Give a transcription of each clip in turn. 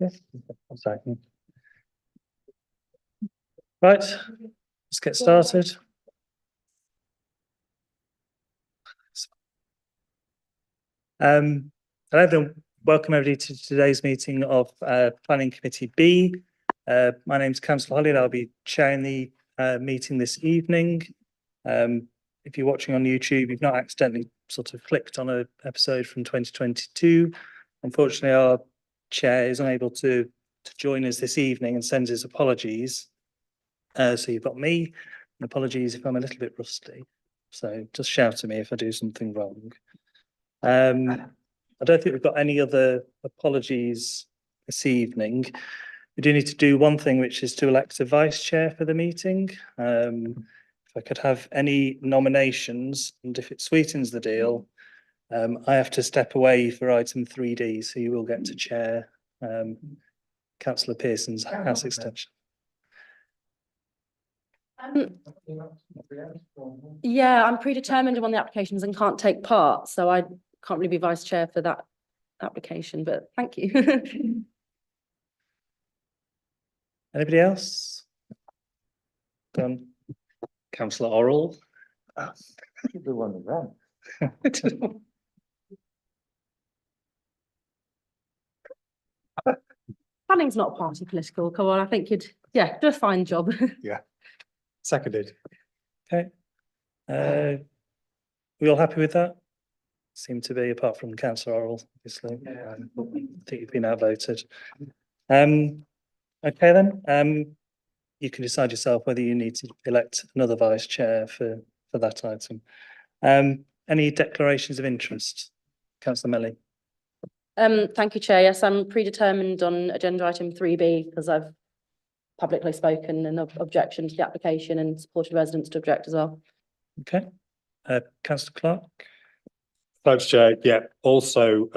Yes. Sorry. Right, let's get started. Hello everyone, welcome everybody to today's meeting of Planning Committee B. My name is Councillor Holly and I'll be chairing the meeting this evening. If you're watching on YouTube, you've not accidentally sort of clicked on an episode from 2022. Unfortunately, our chair is unable to join us this evening and sends his apologies. So you've got me, and apologies if I'm a little bit rusty. So just shout at me if I do something wrong. I don't think we've got any other apologies this evening. We do need to do one thing, which is to elect a vice chair for the meeting. If I could have any nominations, and if it sweetens the deal, I have to step away for item 3D, so you will get to chair Councillor Pearson's House Extension. Yeah, I'm predetermined on the applications and can't take part, so I can't really be vice chair for that application, but thank you. Anybody else? Done. Councillor Orrell. The one around. Planning's not party political, come on, I think you'd, do a fine job. Yeah. Seconded. Okay. We all happy with that? Seem to be, apart from Councillor Orrell, obviously. Yeah. I think you've been outvoted. Okay then. You can decide yourself whether you need to elect another vice chair for that item. Any declarations of interest? Councillor Melly. Thank you, Chair. Yes, I'm predetermined on agenda item 3B because I've publicly spoken in objection to the application and supported residents to object as well. Okay. Councillor Clark. Thanks, Chair. Yeah, also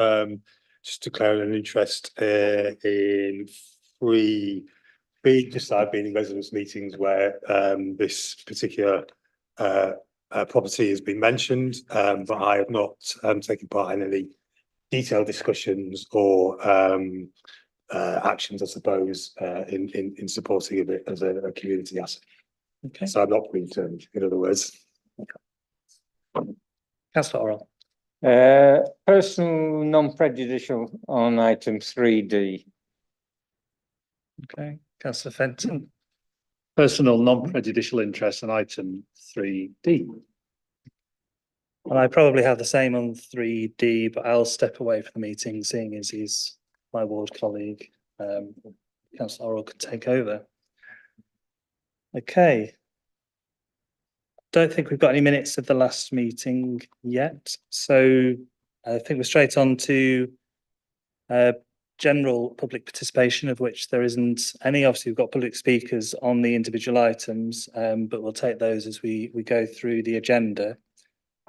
just declaring an interest in 3B, just I've been in residents' meetings where this particular property has been mentioned, but I have not taken part in any detailed discussions or actions, I suppose, in supporting of it as a community asset. Okay. So I'm not predetermined, in other words. Councillor Orrell. Personal non-prejudicial on item 3D. Okay. Councillor Fenton. Personal non-prejudicial interest on item 3D. And I probably have the same on 3D, but I'll step away from the meeting, seeing as he's my ward colleague. Councillor Orrell could take over. Okay. Don't think we've got any minutes of the last meeting yet, so I think we're straight on to general public participation, of which there isn't any. Obviously, we've got public speakers on the individual items, but we'll take those as we go through the agenda.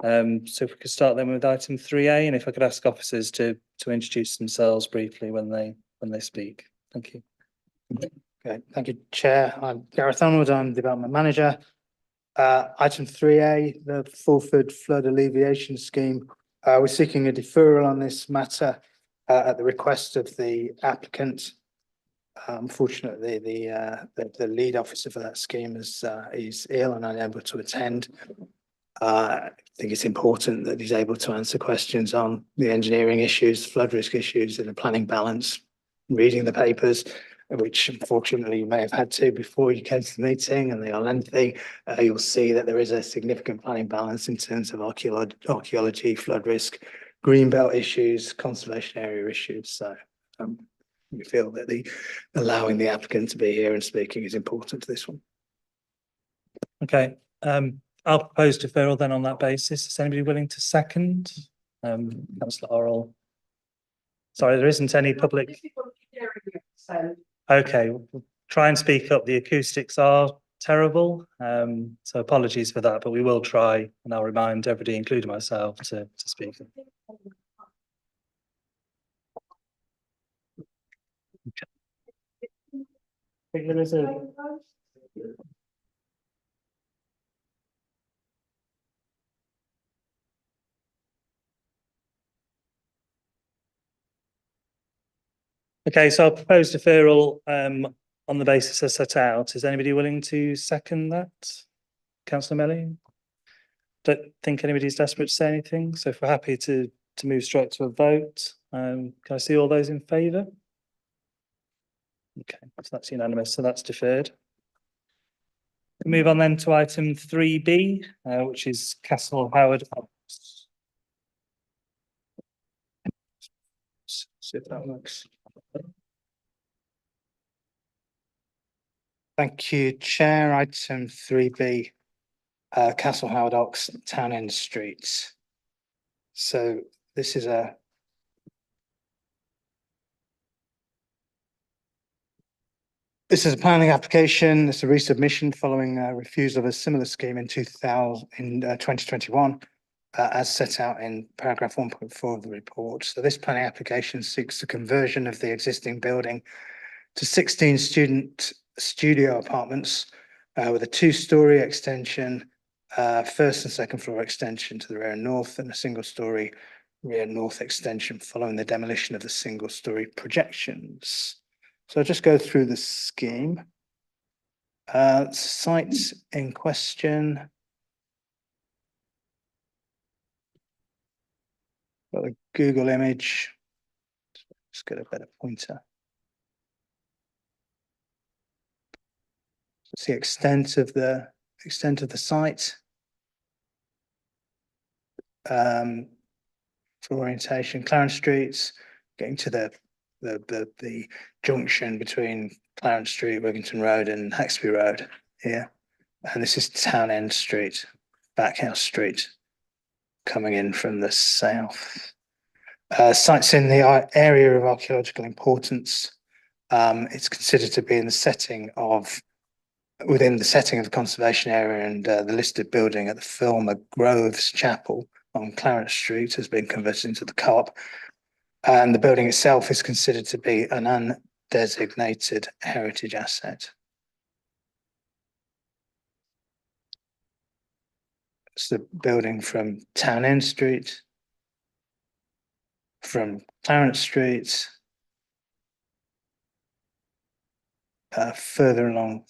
So if we could start then with item 3A, and if I could ask officers to introduce themselves briefly when they speak. Thank you. Okay, thank you, Chair. I'm Gareth Onward, I'm Development Manager. Item 3A, the Fulford Flood Alleviation Scheme. We're seeking a deferral on this matter at the request of the applicant. Unfortunately, the lead officer for that scheme is ill and unable to attend. I think it's important that he's able to answer questions on the engineering issues, flood risk issues, and the planning balance, reading the papers, which unfortunately you may have had to before you came to the meeting, and they are lengthy. You'll see that there is a significant planning balance in terms of archaeology, flood risk, greenbelt issues, conservation area issues. So we feel that allowing the applicant to be here and speaking is important to this one. Okay. I'll propose deferral then on that basis. Is anybody willing to second? Councillor Orrell. Sorry, there isn't any public. Okay, we'll try and speak up. The acoustics are terrible, so apologies for that, but we will try, and I'll remind everybody, including myself, to speak. There is a... Okay, so I'll propose deferral on the basis as set out. Is anybody willing to second that? Councillor Melly? Don't think anybody's desperate to say anything, so if we're happy to move straight to a vote, can I see all those in favour? Okay, so that's unanimous, so that's deferred. We move on then to item 3B, which is Castle Howard. See if that works. Thank you, Chair. Item 3B, Castle Howard Ox, Townend Street. So this is a planning application. It's a resubmission following refusal of a similar scheme in 2021, as set out in paragraph 1.4 of the report. So this planning application seeks the conversion of the existing building to 16 student studio apartments with a 2-storey extension, first and second floor extension to the rear and north, and a single-storey rear north extension following the demolition of the single-storey projections. So I'll just go through the scheme. Site in question. Got a Google image. Let's get a better pointer. It's the extent of the site. For orientation, Clarence Street, getting to the junction between Clarence Street, Wigginton Road and Haxby Road here. And this is Townend Street, Backhouse Street, coming in from the south. Sites in the area of archaeological importance. It's considered to be in the setting of within the setting of the conservation area, and the listed building at the Fulmer Groves Chapel on Clarence Street has been converted into the co-op, and the building itself is considered to be an undesignated heritage asset. It's the building from Townend Street, from Clarence Street, further along,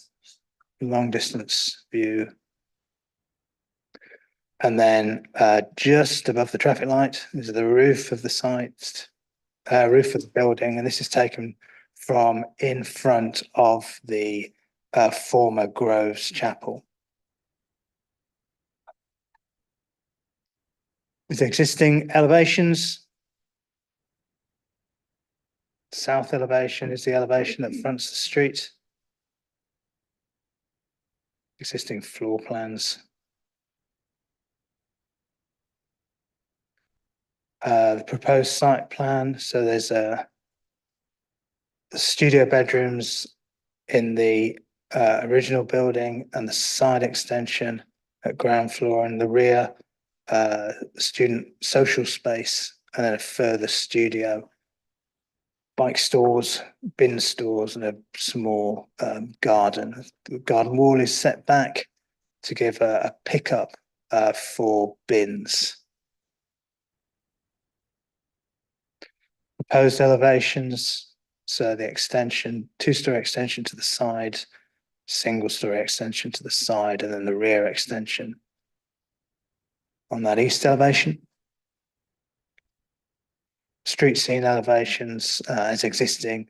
long distance view. And then just above the traffic light is the roof of the site, roof of the building, and this is taken from in front of the former Groves Chapel. With existing elevations, south elevation is the elevation that fronts the street. Existing floor plans. The proposed site plan. So there's the studio bedrooms in the original building and the side extension at ground floor, and the rear student social space, and then a further studio, bike stores, bin stores, and a small garden. The garden wall is set back to give a pickup for bins. Proposed elevations, so the extension, 2-storey extension to the side, single-storey extension to the side, and then the rear extension on that east elevation. Street scene elevations as existing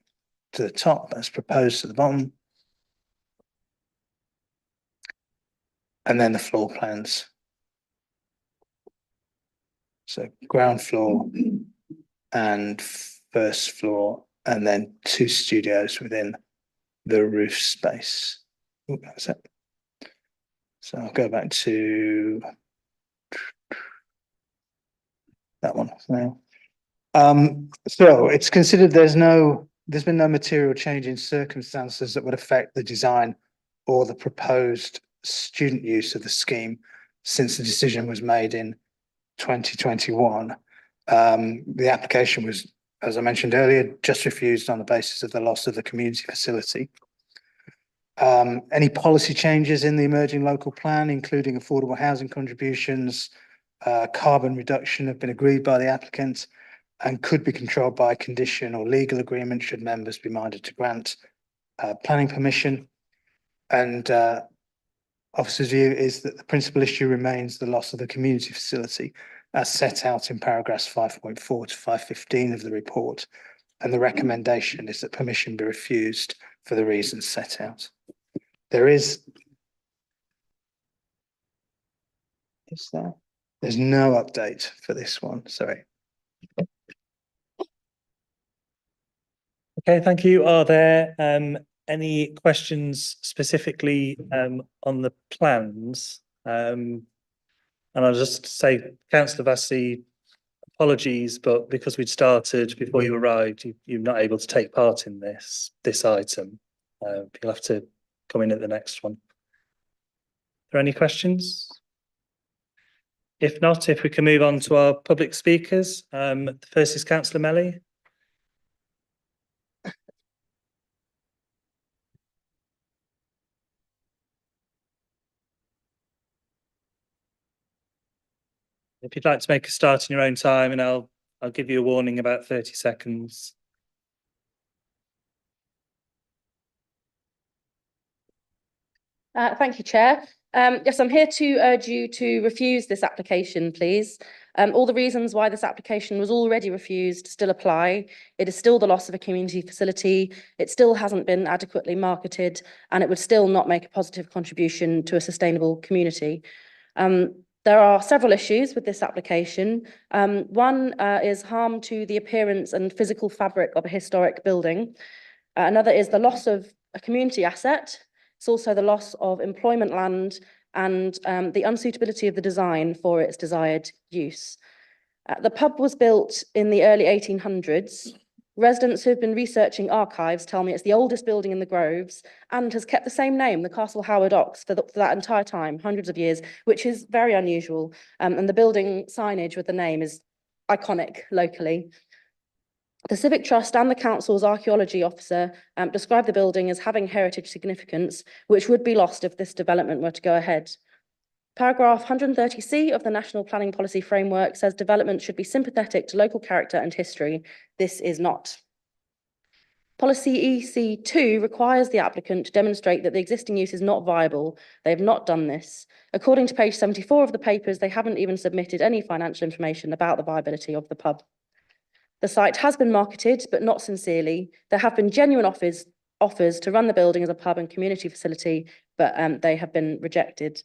to the top, as proposed to the bottom. And then the floor plans. So ground floor and first floor, and then 2 studios within the roof space. Ooh, that's it. So I'll go back to that one now. So it's considered there's been no material change in circumstances that would affect the design or the proposed student use of the scheme since the decision was made in 2021. The application was, as I mentioned earlier, just refused on the basis of the loss of the community facility. Any policy changes in the emerging local plan, including affordable housing contributions, carbon reduction, have been agreed by the applicant, and could be controlled by condition or legal agreement should members be minded to grant planning permission. And officer's view is that the principal issue remains the loss of the community facility as set out in paragraphs 5.4 to 515 of the report. And the recommendation is that permission be refused for the reasons set out. There's no update for this one, sorry. Okay, thank you. Are there any questions specifically on the plans? And I'll just say, Councillor Vassy, apologies, but because we'd started before you arrived, you're not able to take part in this item. You'll have to come in at the next one. Are there any questions? If not, if we can move on to our public speakers. The first is Councillor Melly. If you'd like to make a start in your own time, and I'll give you a warning about 30 seconds. Thank you, Chair. Yes, I'm here to urge you to refuse this application, please. All the reasons why this application was already refused still apply. It is still the loss of a community facility. It still hasn't been adequately marketed, and it would still not make a positive contribution to a sustainable community. There are several issues with this application. One is harm to the appearance and physical fabric of a historic building. Another is the loss of a community asset. It's also the loss of employment land and the unsuitability of the design for its desired use. The pub was built in the early 1800s. Residents who have been researching archives tell me it's the oldest building in the Groves and has kept the same name, the Castle Howard Ox, for that entire time, hundreds of years, which is very unusual. And the building signage with the name is iconic locally. The Civic Trust and the Council's archaeology officer described the building as having heritage significance, which would be lost if this development were to go ahead. Paragraph 130C of the National Planning Policy Framework says development should be sympathetic to local character and history. This is not. Policy EC2 requires the applicant to demonstrate that the existing use is not viable. They have not done this. According to page 74 of the papers, they haven't even submitted any financial information about the viability of the pub. The site has been marketed, but not sincerely. There have been genuine offers to run the building as a pub and community facility, but they have been rejected.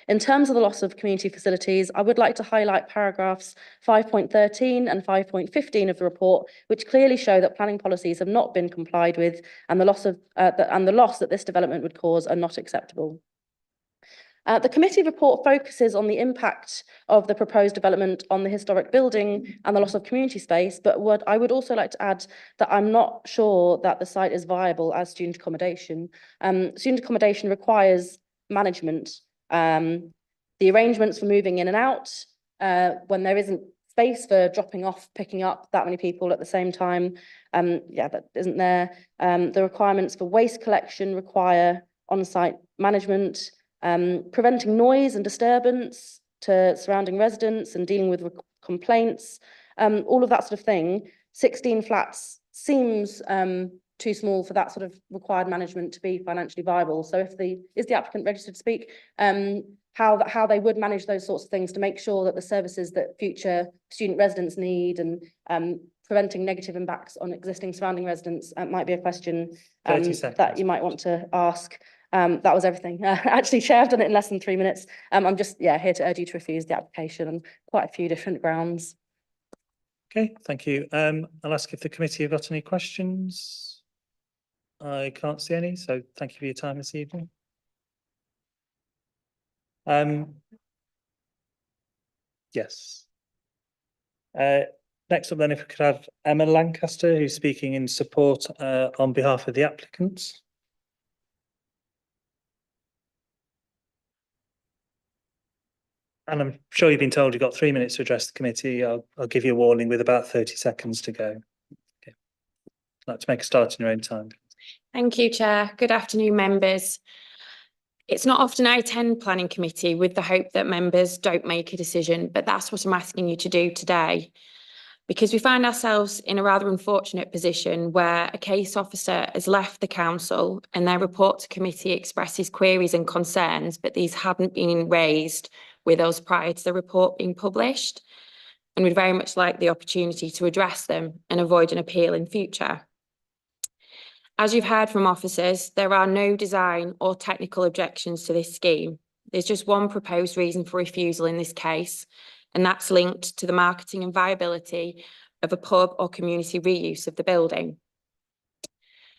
In terms of the loss of community facilities, I would like to highlight paragraphs 5.13 and 5.15 of the report, which clearly show that planning policies have not been complied with, and the loss that this development would cause are not acceptable. The committee report focuses on the impact of the proposed development on the historic building and the loss of community space, but I would also like to add that I'm not sure that the site is viable as student accommodation. Student accommodation requires management. The arrangements for moving in and out, when there isn't space for dropping off, picking up that many people at the same time, that isn't there. The requirements for waste collection require on-site management. Preventing noise and disturbance to surrounding residents and dealing with complaints, all of that sort of thing. 16 flats seems too small for that sort of required management to be financially viable. So is the applicant registered to speak? How they would manage those sorts of things to make sure that the services that future student residents need and preventing negative impacts on existing surrounding residents might be a question that you might want to ask. That was everything. Actually, Chair, I've done it in less than 3 minutes. I'm just here to urge you to refuse the application on quite a few different grounds. Okay, thank you. I'll ask if the committee have got any questions. I can't see any, so thank you for your time this evening. Yes. Next up then, if we could have Emma Lancaster, who's speaking in support on behalf of the applicants. And I'm sure you've been told you've got 3 minutes to address the committee. I'll give you a warning with about 30 seconds to go. Okay. I'd like to make a start in your own time. Thank you, Chair. Good afternoon, members. It's not often I attend planning committee with the hope that members don't make a decision, but that's what I'm asking you to do today. Because we find ourselves in a rather unfortunate position where a case officer has left the council and their report to committee expresses queries and concerns, but these hadn't been raised with us prior to the report being published. And we'd very much like the opportunity to address them and avoid an appeal in future. As you've heard from officers, there are no design or technical objections to this scheme. There's just one proposed reason for refusal in this case, and that's linked to the marketing and viability of a pub or community reuse of the building.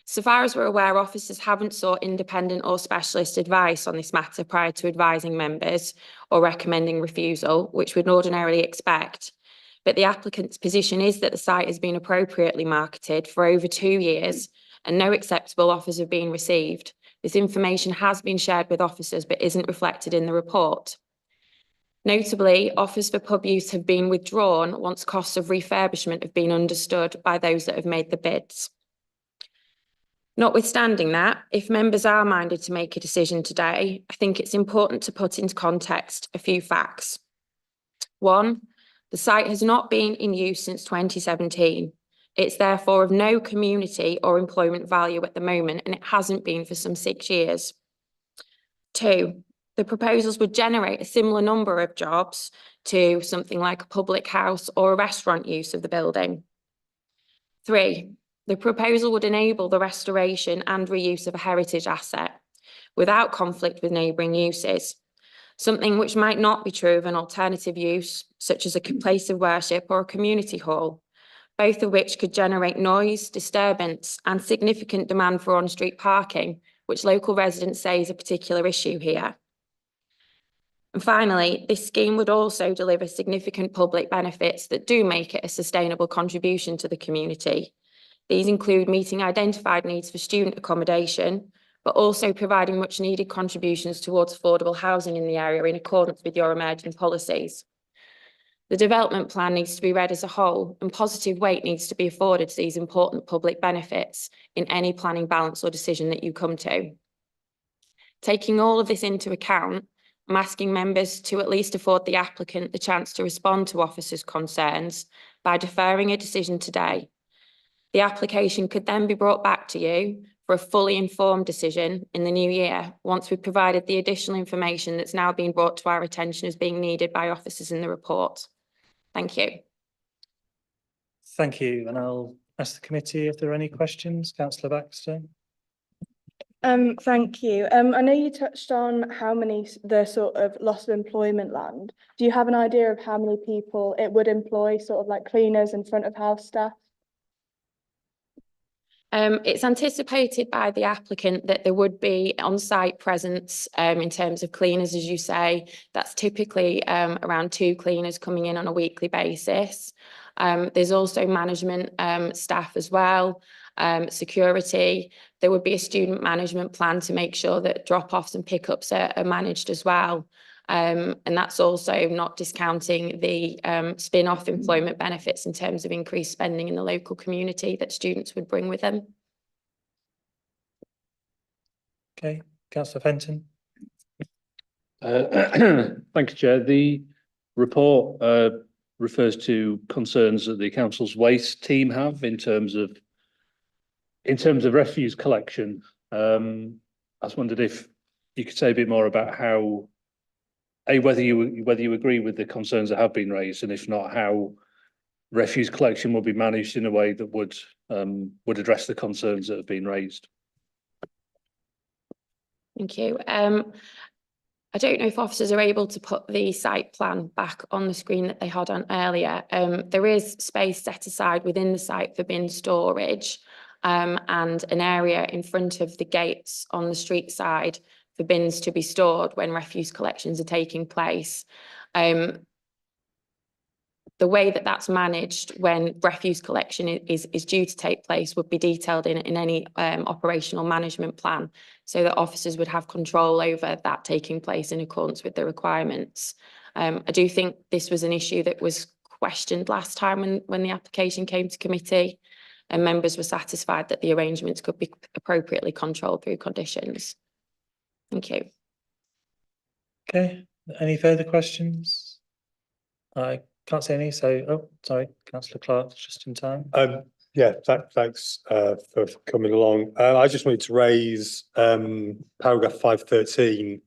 So far as we're aware, officers haven't sought independent or specialist advice on this matter prior to advising members or recommending refusal, which we'd ordinarily expect. But the applicant's position is that the site has been appropriately marketed for over 2 years and no acceptable offers have been received. This information has been shared with officers but isn't reflected in the report. Notably, offers for pub use have been withdrawn once costs of refurbishment have been understood by those that have made the bids. Notwithstanding that, if members are minded to make a decision today, I think it's important to put into context a few facts. 1, the site has not been in use since 2017. It's therefore of no community or employment value at the moment, and it hasn't been for some 6 years. 2, the proposals would generate a similar number of jobs to something like a public house or a restaurant use of the building. 3, the proposal would enable the restoration and reuse of a heritage asset without conflict with neighbouring uses, something which might not be true of an alternative use, such as a place of worship or a community hall, both of which could generate noise, disturbance, and significant demand for on-street parking, which local residents say is a particular issue here. And finally, this scheme would also deliver significant public benefits that do make it a sustainable contribution to the community. These include meeting identified needs for student accommodation, but also providing much needed contributions towards affordable housing in the area in accordance with your emerging policies. The development plan needs to be read as a whole, and positive weight needs to be afforded to these important public benefits in any planning balance or decision that you come to. Taking all of this into account, I'm asking members to at least afford the applicant the chance to respond to officers' concerns by deferring a decision today. The application could then be brought back to you for a fully informed decision in the new year, once we've provided the additional information that's now been brought to our attention as being needed by officers in the report. Thank you. Thank you. And I'll ask the committee if there are any questions. Councillor Baxter. Thank you. I know you touched on how many the sort of loss of employment land. Do you have an idea of how many people it would employ, sort of like cleaners and front of house staff? It's anticipated by the applicant that there would be on-site presence in terms of cleaners, as you say. That's typically around 2 cleaners coming in on a weekly basis. There's also management staff as well, security. There would be a student management plan to make sure that drop-offs and pickups are managed as well. And that's also not discounting the spin-off employment benefits in terms of increased spending in the local community that students would bring with them. Okay, Councillor Fenton. Thank you, Chair. The report refers to concerns that the council's waste team have in terms of refuse collection. I just wondered if you could say a bit more about how, whether you agree with the concerns that have been raised, and if not, how refuse collection will be managed in a way that would address the concerns that have been raised. Thank you. I don't know if officers are able to put the site plan back on the screen that they had on earlier. There is space set aside within the site for bin storage, and an area in front of the gates on the street side for bins to be stored when refuse collections are taking place. The way that that's managed when refuse collection is due to take place would be detailed in any operational management plan, so that officers would have control over that taking place in accordance with the requirements. I do think this was an issue that was questioned last time when the application came to committee, and members were satisfied that the arrangements could be appropriately controlled through conditions. Thank you. Okay, any further questions? Can't see any, so, oh, sorry, councillor Clark, just in time. Yeah, thanks for coming along. I just wanted to raise paragraph 513,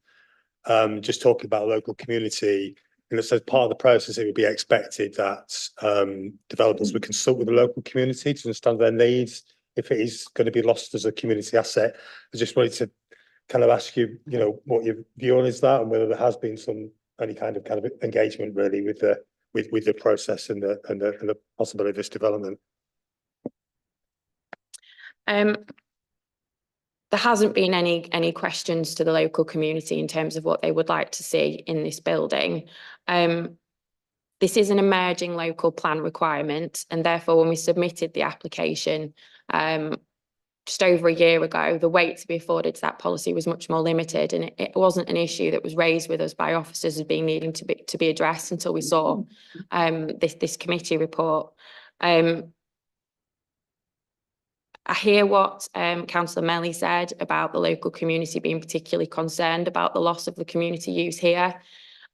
just talking about local community. And it says part of the process, it would be expected that developers would consult with the local community to understand their needs if it is going to be lost as a community asset. I just wanted to kind of ask you, you know, what your view on is that, and whether there has been any kind of engagement really with the process and the possibility of this development. There hasn't been any questions to the local community in terms of what they would like to see in this building. This is an emerging local plan requirement, and therefore when we submitted the application just over a year ago, the weight to be afforded to that policy was much more limited, and it wasn't an issue that was raised with us by officers as being needing to be addressed until we saw this committee report. I hear what Councillor Melly said about the local community being particularly concerned about the loss of the community use here.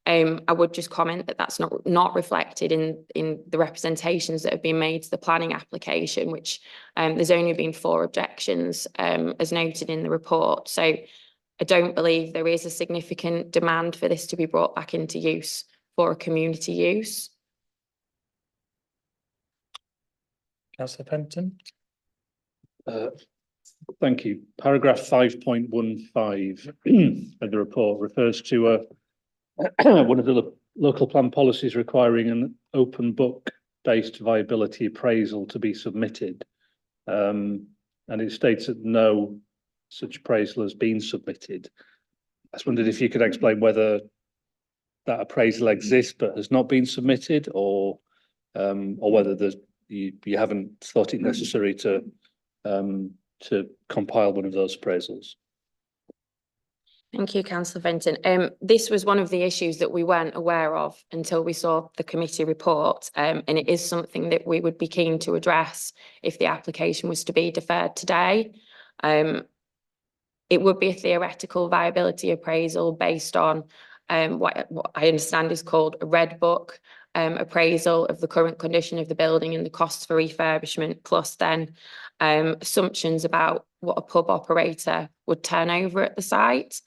I would just comment that that's not reflected in the representations that have been made to the planning application, which there's only been 4 objections as noted in the report. So I don't believe there is a significant demand for this to be brought back into use for a community use. Councillor Penton. Thank you. Paragraph 5.15 of the report refers to one of the local plan policies requiring an open book based viability appraisal to be submitted. And it states that no such appraisal has been submitted. I just wondered if you could explain whether that appraisal exists but has not been submitted, or whether you haven't thought it necessary to compile one of those appraisals. Thank you, Councillor Fenton. This was one of the issues that we weren't aware of until we saw the committee report, and it is something that we would be keen to address if the application was to be deferred today. It would be a theoretical viability appraisal based on what I understand is called a red book appraisal of the current condition of the building and the costs for refurbishment, plus then assumptions about what a pub operator would turn over at the site.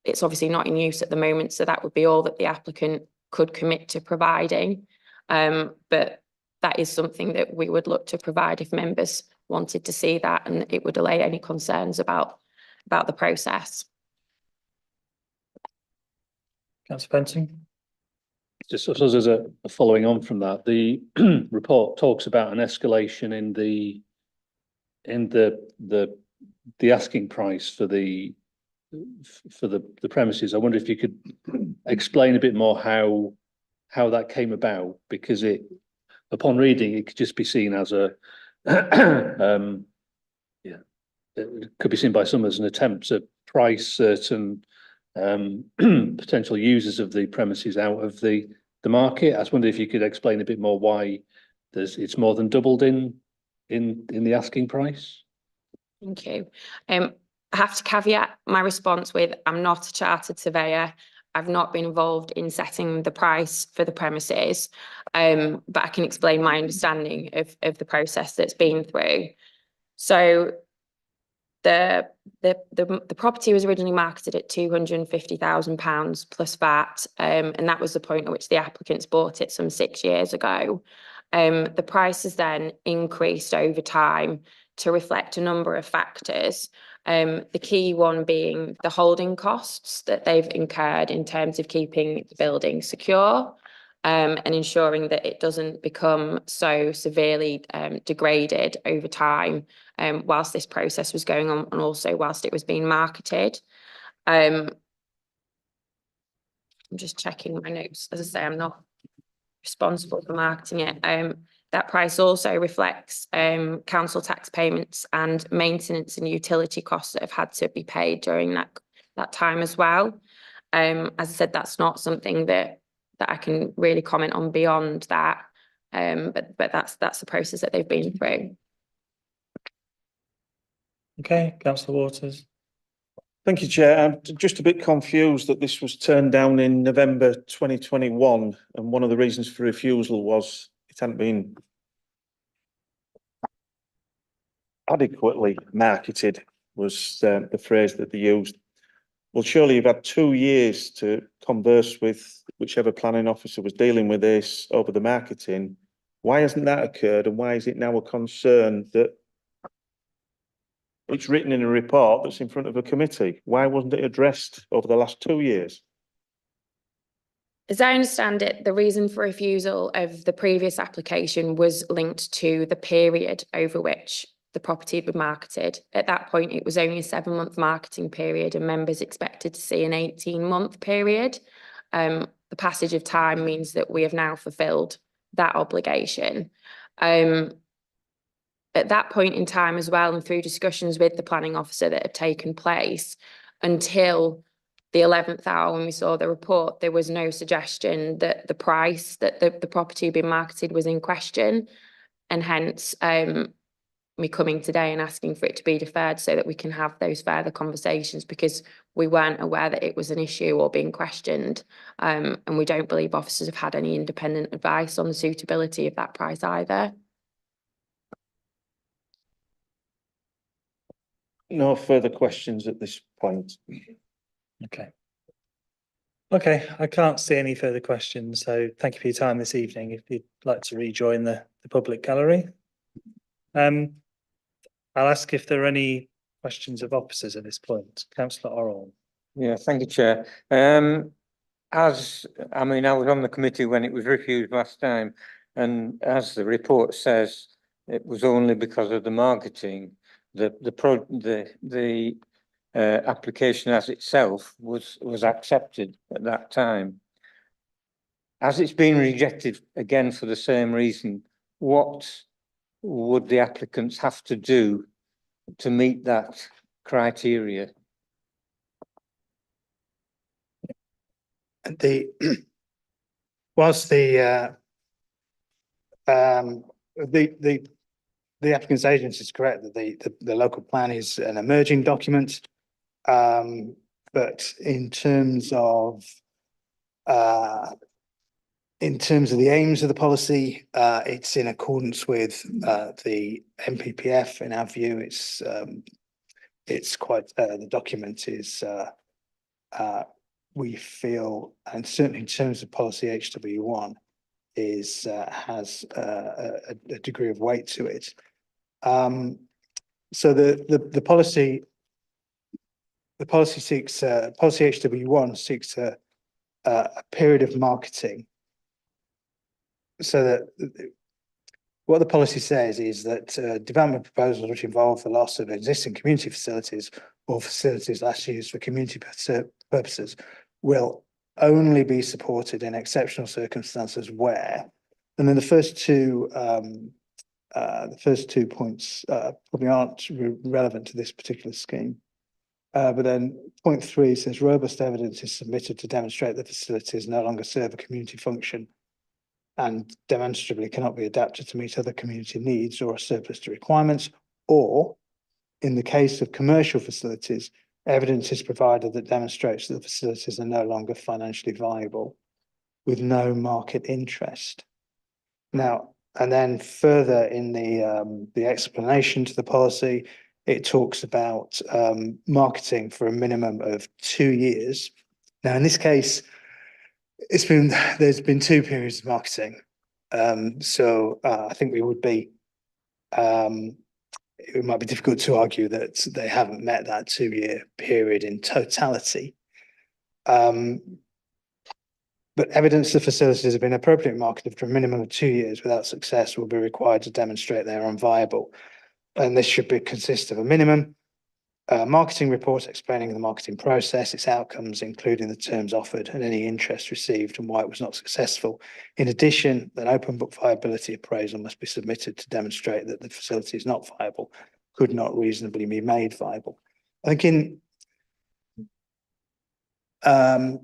It's obviously not in use at the moment, so that would be all that the applicant could commit to providing. But that is something that we would look to provide if members wanted to see that, and it would allay any concerns about the process. Councillor Penton. Just as a following on from that, the report talks about an escalation in the asking price for the premises. I wonder if you could explain a bit more how that came about, because upon reading it could just be seen as it could be seen by some as an attempt to price certain potential users of the premises out of the market. I was wondering if you could explain a bit more why it's more than doubled in the asking price. Thank you. I have to caveat my response with, I'm not a chartered surveyor. I've not been involved in setting the price for the premises, but I can explain my understanding of the process that's been through. So the property was originally marketed at £250,000 plus VAT, and that was the point at which the applicants bought it some 6 years ago. The price has then increased over time to reflect a number of factors. The key one being the holding costs that they've incurred in terms of keeping the building secure, and ensuring that it doesn't become so severely degraded over time whilst this process was going on, and also whilst it was being marketed. I'm just checking my notes. As I say, I'm not responsible for marketing it. That price also reflects council tax payments and maintenance and utility costs that have had to be paid during that time as well. As I said, that's not something that I can really comment on beyond that, but that's the process that they've been through. Okay, Councillor Waters. Thank you, Chair. I'm just a bit confused that this was turned down in November 2021, and one of the reasons for refusal was it hadn't been adequately marketed, was the phrase that they used. Well, surely you've had 2 years to converse with whichever planning officer was dealing with this over the marketing. Why hasn't that occurred, and why is it now a concern that it's written in a report that's in front of a committee? Why wasn't it addressed over the last 2 years? As I understand it, the reason for refusal of the previous application was linked to the period over which the property had been marketed. At that point, it was only a 7-month marketing period, and members expected to see an 18-month period. The passage of time means that we have now fulfilled that obligation. At that point in time as well, and through discussions with the planning officer that had taken place, until the 11th hour when we saw the report, there was no suggestion that the price that the property had been marketed was in question, and hence me coming today and asking for it to be deferred so that we can have those further conversations, because we weren't aware that it was an issue or being questioned, and we don't believe officers have had any independent advice on the suitability of that price either. No further questions at this point. Okay. Okay, I can't see any further questions, so thank you for your time this evening. If you'd like to rejoin the public gallery. I'll ask if there are any questions of officers at this point. Councillor Orrell. Yeah, thank you, Chair. I was on the committee when it was refused last time, and as the report says, it was only because of the marketing. The application as itself was accepted at that time. As it's been rejected again for the same reason, what would the applicants have to do to meet that criteria? Whilst the applicant's agent is correct that the local plan is an emerging document, but in terms of the aims of the policy, it's in accordance with the MPPF. In our view, it's quite the document is we feel, and certainly in terms of policy HW1, has a degree of weight to it. So the policy seeks policy HW1 seeks a period of marketing, so that what the policy says is that development proposals which involve the loss of existing community facilities or facilities last used for community purposes will only be supported in exceptional circumstances where, and then the first two points probably aren't relevant to this particular scheme. But then point 3 says robust evidence is submitted to demonstrate that facilities no longer serve a community function and demonstrably cannot be adapted to meet other community needs or are surplus to requirements, or in the case of commercial facilities, evidence is provided that demonstrates that the facilities are no longer financially viable with no market interest. Now, and then further in the explanation to the policy, it talks about marketing for a minimum of 2 years. Now, in this case, there's been 2 periods of marketing. So I think it might be difficult to argue that they haven't met that 2-year period in totality. But evidence the facilities have been appropriately marketed for a minimum of 2 years without success will be required to demonstrate they are unviable. And this should consist of a minimum marketing report explaining the marketing process, its outcomes, including the terms offered and any interest received and why it was not successful. In addition, an open book viability appraisal must be submitted to demonstrate that the facility is not viable, could not reasonably be made viable. I think I've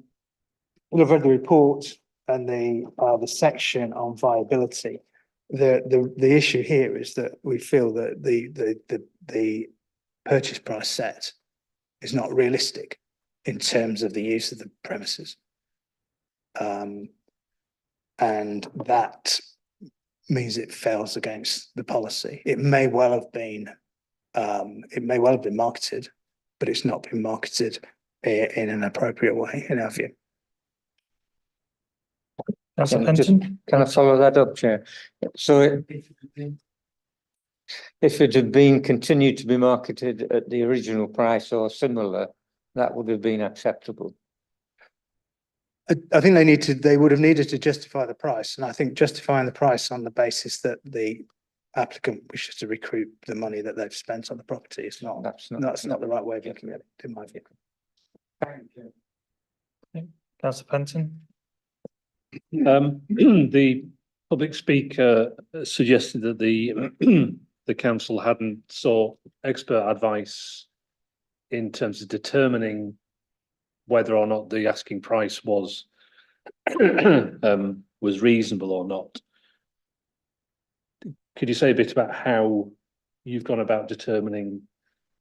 read the report and the section on viability. The issue here is that we feel that the purchase price set is not realistic in terms of the use of the premises. And that means it fails against the policy. It may well have been marketed, but it's not been marketed in an appropriate way, in our view. Councillor Can I just- Penton? Can I follow that up, Chair? So if it had been continued to be marketed at the original price or similar, that would have been acceptable. I think they would have needed to justify the price, and I think justifying the price on the basis that the applicant wishes to recoup the money that they've spent on the property is not, that's not the right way of looking at it, in my view. Councillor Penton? The public speaker suggested that the council hadn't sought expert advice in terms of determining whether or not the asking price was reasonable or not. Could you say a bit about how you've gone about determining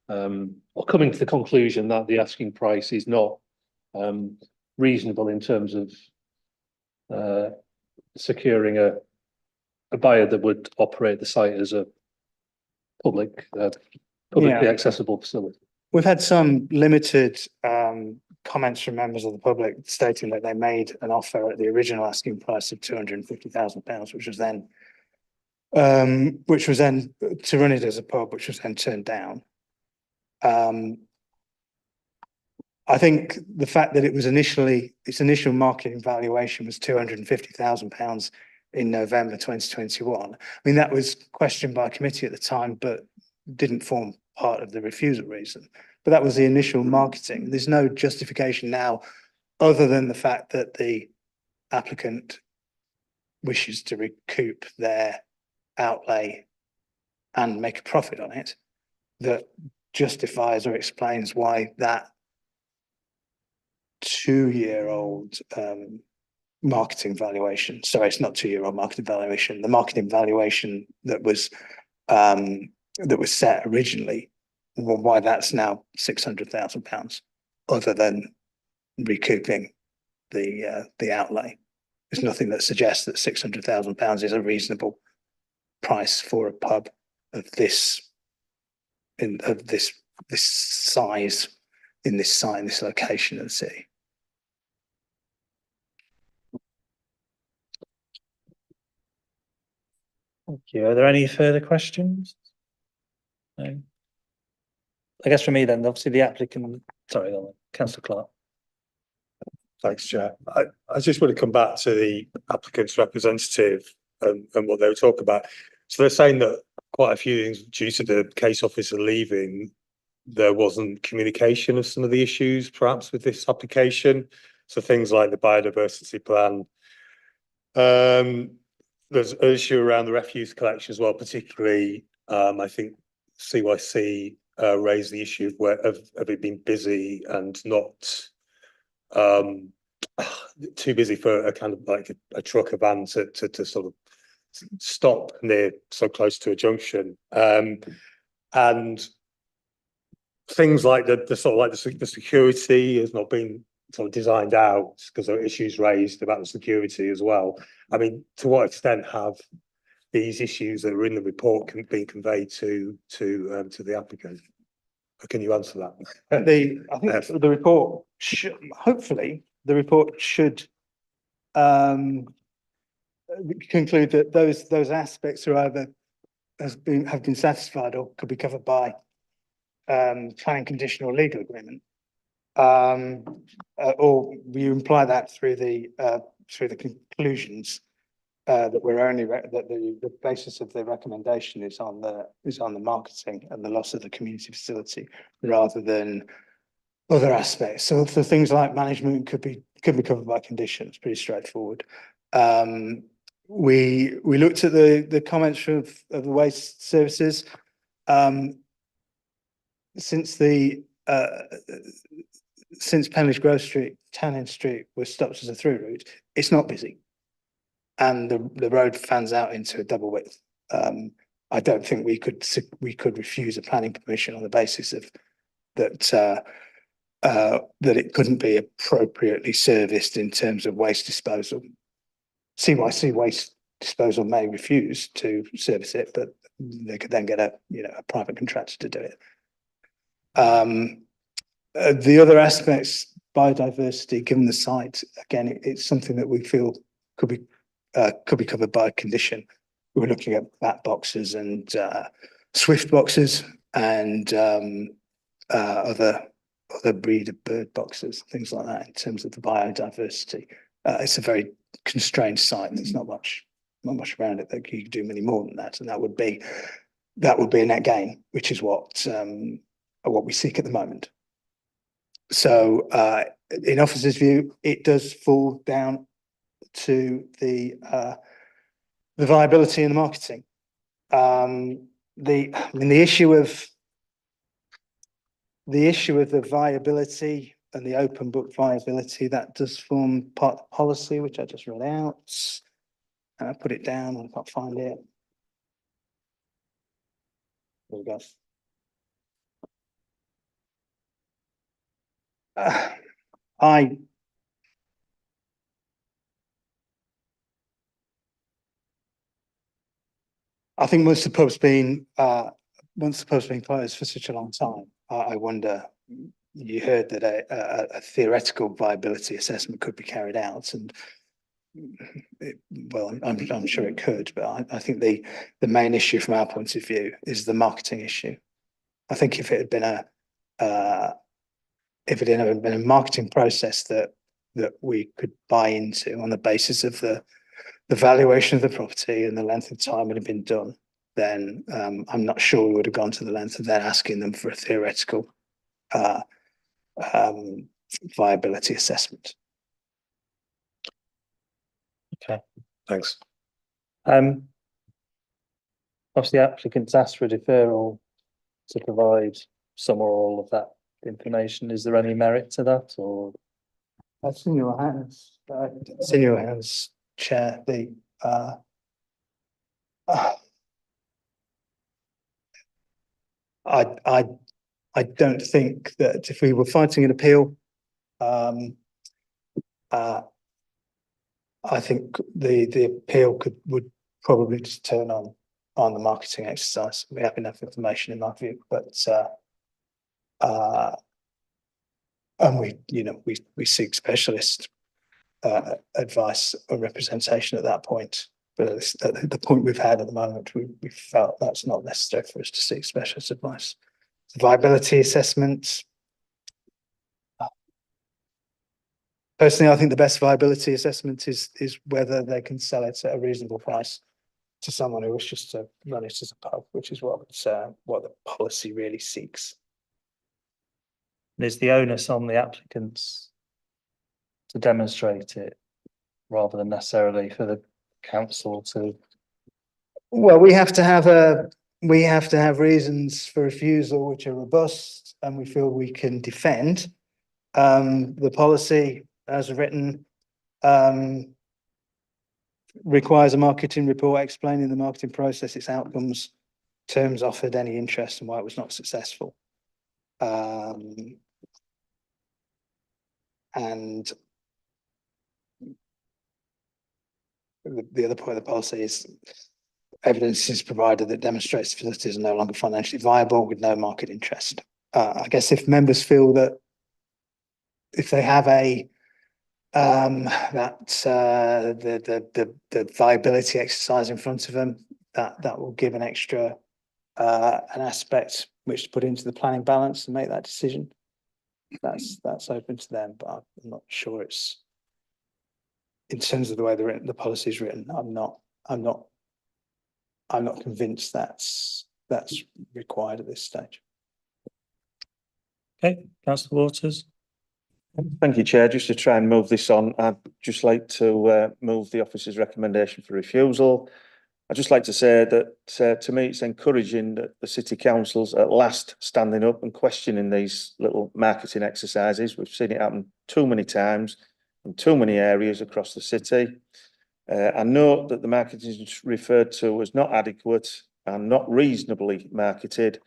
or coming to the conclusion that the asking price is not reasonable in terms of securing a buyer that would operate the site as a publicly accessible facility? We've had some limited comments from members of the public stating that they made an offer at the original asking price of £250,000, which was then to run it as a pub, which was then turned down. I think the fact that its initial marketing valuation was £250,000 in November 2021. I mean, that was questioned by a committee at the time, but didn't form part of the refusal reason. But that was the initial marketing. There's no justification now other than the fact that the applicant wishes to recoup their outlay and make a profit on it that justifies or explains why that 2-year-old marketing valuation, sorry, it's not 2-year-old marketing valuation, the marketing valuation that was set originally, why that's now £600,000 other than recouping the outlay. There's nothing that suggests that £600,000 is a reasonable price for a pub of this size in this site, in this location of the city. Thank you. Are there any further questions? No. I guess for me then, obviously the applicant, sorry, Councillor Clark. Thanks, Chair. I just want to come back to the applicant's representative and what they were talking about. So they're saying that quite a few things due to the case officer leaving, there wasn't communication of some of the issues perhaps with this application. So things like the biodiversity plan. There's an issue around the refuse collection as well, particularly I think CYC raised the issue of it being busy and not too busy for a kind of like a truck or van to sort of stop near so close to a junction. And things like the sort of like the security has not been sort of designed out because there are issues raised about the security as well. I mean, to what extent have these issues that are in the report been conveyed to the applicant? Can you answer that? I think the report should, hopefully, the report should conclude that those aspects are either have been satisfied or could be covered by planning condition or legal agreement, or you imply that through the conclusions that we're only that the basis of the recommendation is on the marketing and the loss of the community facility rather than other aspects. So for things like management could be covered by conditions, pretty straightforward. We looked at the comments of the waste services. Since Penley's Grove Street, Townend Street was stopped as a through route, it's not busy. And the road fans out into a double width. I don't think we could refuse a planning permission on the basis of that that it couldn't be appropriately serviced in terms of waste disposal. CYC Waste Disposal may refuse to service it, but they could then get a private contractor to do it. The other aspects, biodiversity, given the site, again, it's something that we feel could be covered by a condition. We're looking at bat boxes and swift boxes and other breed of bird boxes, things like that. In terms of the biodiversity, it's a very constrained site. There's not much around it that you can do many more than that, and that would be a net gain, which is what we seek at the moment. So, in officers' view, it does fall down to the viability and the marketing. The issue of the viability and the open book viability, that does form part of the policy, which I just read out. And I put it down and I can't find it. There we go. I think once the pub's been closed for such a long time, I wonder. You heard that a theoretical viability assessment could be carried out, and I'm sure it could, but I think the main issue from our point of view is the marketing issue. I think if it had been a marketing process that we could buy into on the basis of the valuation of the property and the length of time it had been done, then I'm not sure we would have gone to the length of then asking them for a theoretical viability assessment. Okay, Thanks. Obviously, applicants asked for a deferral to provide some or all of that information. Is there any merit to that, or? That's in your hands. It's in your hands, Chair. I don't think that if we were fighting an appeal, I think the appeal would probably just turn on the marketing exercise. We have enough information in my view, but and we seek specialist advice or representation at that point. But at the point we've had at the moment, we felt that's not necessary for us to seek specialist advice. Viability assessments. Personally, I think the best viability assessment is whether they can sell it at a reasonable price to someone who wishes to run it as a pub, which is what the policy really seeks. Is the onus on the applicants to demonstrate it rather than necessarily for the council to? Well, we have to have reasons for refusal which are robust and we feel we can defend. The policy as written requires a marketing report explaining the marketing process, its outcomes, terms offered, any interest and why it was not successful. And the other point of the policy is evidence is provided that demonstrates facilities are no longer financially viable with no market interest. I guess if members feel that if they have the viability exercise in front of them, that will give an extra an aspect which to put into the planning balance and make that decision. That's open to them, but I'm not sure it's in terms of the way the policy is written. I'm not convinced that's required at this stage. Okay, Councillor Waters. Thank you, Chair. Just to try and move this on, I'd just like to move the officer's recommendation for refusal. I'd just like to say that to me it's encouraging that the City Council's at last standing up and questioning these little marketing exercises. We've seen it happen too many times in too many areas across the city. I note that the marketing is referred to as not adequate and not reasonably marketed,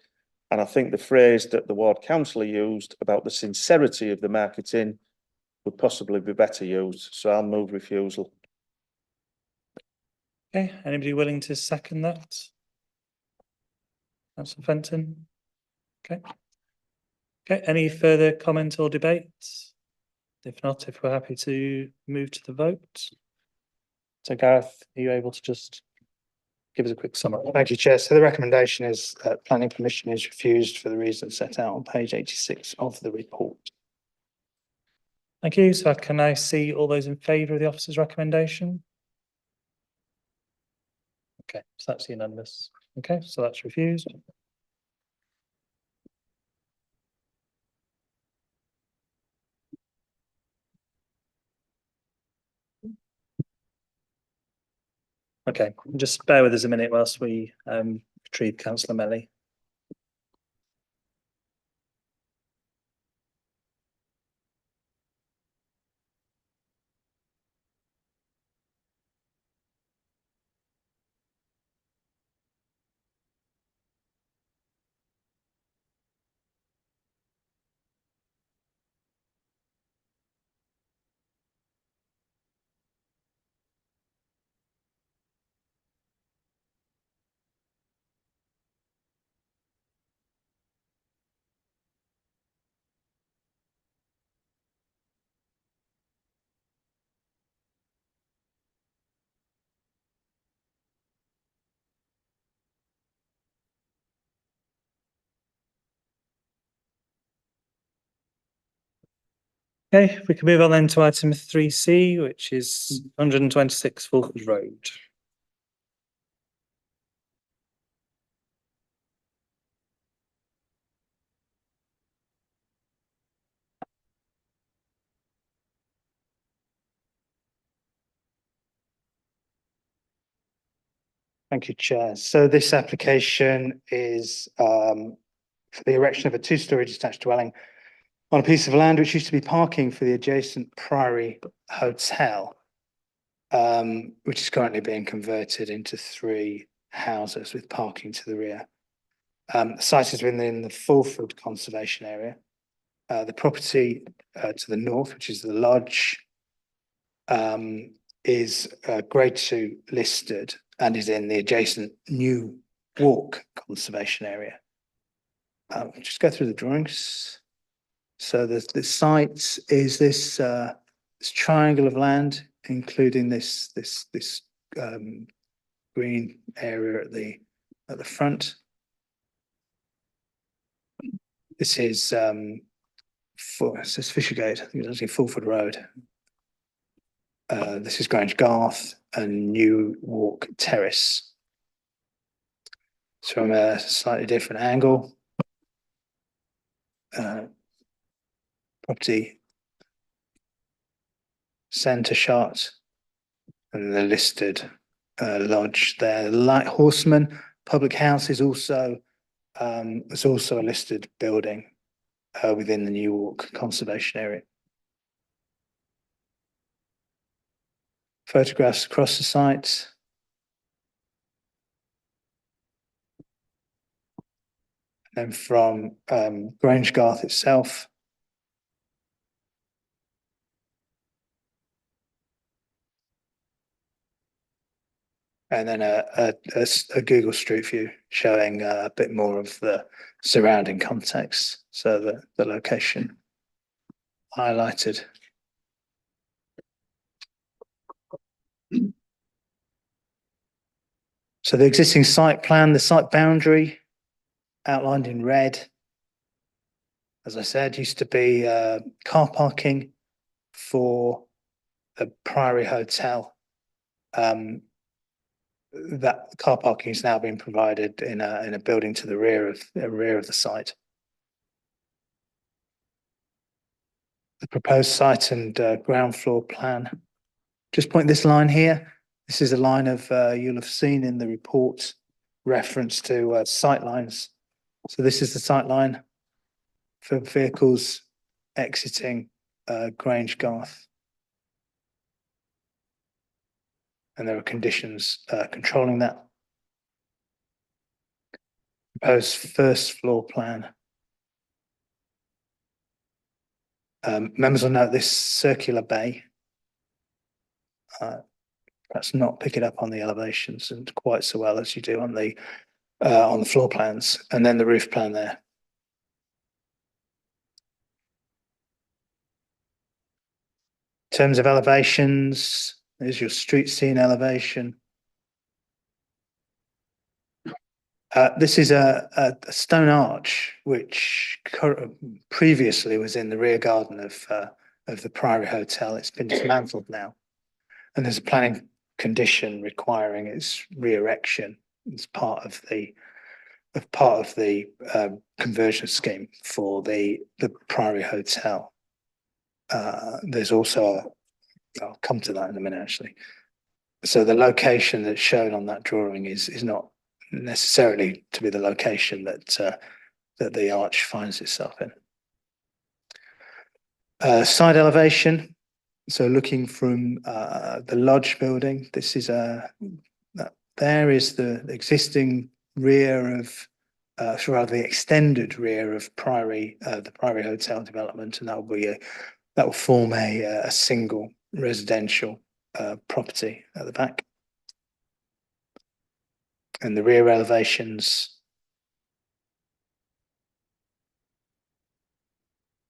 And I think the phrase that the ward councillor used about the sincerity of the marketing would possibly be better used. So I'll move refusal. Okay, anybody willing to second that? Councillor Fenton? Okay. Okay, any further comment or debate? If not, if we're happy to move to the vote. So Gareth, are you able to just give us a quick summary? Thank you, Chair. So the recommendation is that planning permission is refused for the reasons set out on page 86 of the report. Thank you. So can I see all those in favour of the officer's recommendation? Okay, so that's unanimous. Okay, so that's refused. Okay, just bear with us a minute whilst we retrieve councillor Melly. Okay, we can move on then to item 3C, which is 126 Fulford Road. Thank you, Chair. So this application is for the erection of a two-storey detached dwelling on a piece of land which used to be parking for the adjacent Priory Hotel, which is currently being converted into 3 houses with parking to the rear. The site is within the Fulford conservation area. The property to the north, which is the lodge, is grade 2 listed and is in the adjacent New Walk conservation area. Just go through the drawings. So the site is this triangle of land, including this green area at the front. This is it says Fishergate. I think it's actually Fulford Road. This is Grange Garth and New Walk Terrace. So from a slightly different angle. Property centre shot and the listed lodge there. Light Horseman Public House is also a listed building within the New Walk conservation area. Photographs across the site. And from Grange Garth itself. And then a Google Street View showing a bit more of the surrounding context. So the location highlighted. So the existing site plan, the site boundary outlined in red, as I said, used to be car parking for the Priory Hotel. That car parking is now being provided in a building to the rear of the site. The proposed site and ground floor plan. Just point this line here. This is a line of you'll have seen in the report reference to sight lines. So this is the sight line for vehicles exiting Grange Garth. And there are conditions controlling that. proposed first floor plan. Members will note this circular bay. Perhaps not pick it up on the elevations and quite so well as you do on the floor plans, and then the roof plan there. In terms of elevations, there's your street scene elevation. This is a stone arch which previously was in the rear garden of the Priory Hotel. It's been dismantled now, and there's a planning condition requiring its re-erection as part of the conversion scheme for the Priory Hotel. There's also I'll come to that in a minute, actually. So the location that's shown on that drawing is not necessarily to be the location that the arch finds itself in. Side elevation. So looking from the lodge building, this is there is the existing rear of, rather the extended rear of the Priory Hotel development, and that will form a single residential property at the back. And the rear elevations.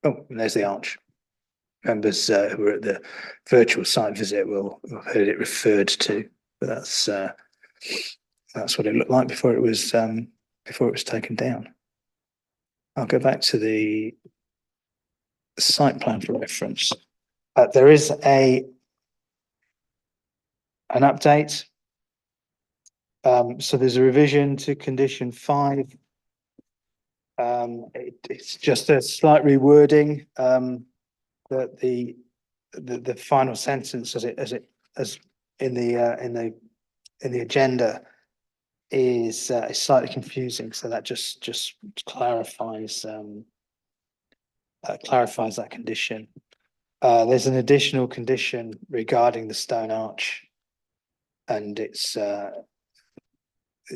Oh, and there's the arch. Members who were at the virtual site visit will have heard it referred to, but that's what it looked like before it was taken down. I'll go back to the site plan for reference. There is an update. So there's a revision to condition 5. It's just a slight rewording. That the final sentence as in the agenda is slightly confusing. So that just clarifies that condition. There's an additional condition regarding the stone arch and its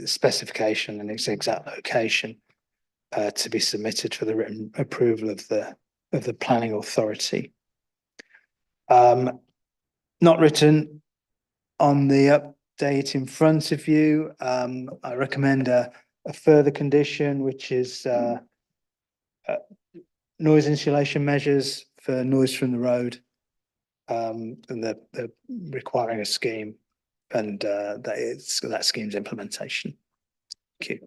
specification and its exact location to be submitted for the written approval of the planning authority. Not written on the update in front of you. I recommend a further condition, which is noise insulation measures for noise from the road, and the requiring a scheme, and that scheme's implementation. Thank you.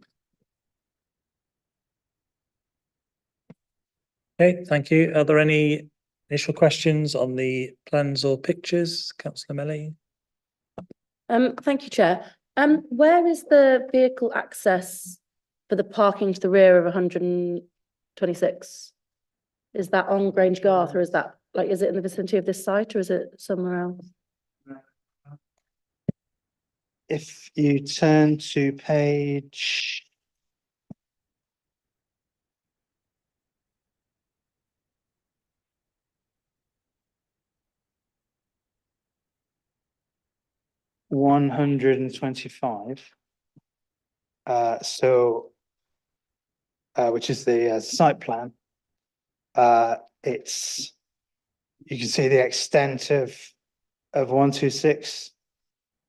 Okay, thank you. Are there any initial questions on the plans or pictures? Councillor Melly? Thank you, Chair. Where is the vehicle access for the parking to the rear of 126? Is that on Grange Garth, or is that is it in the vicinity of this site, or is it somewhere else? If you turn to page 125. Which is the site plan. You can see the extent of 126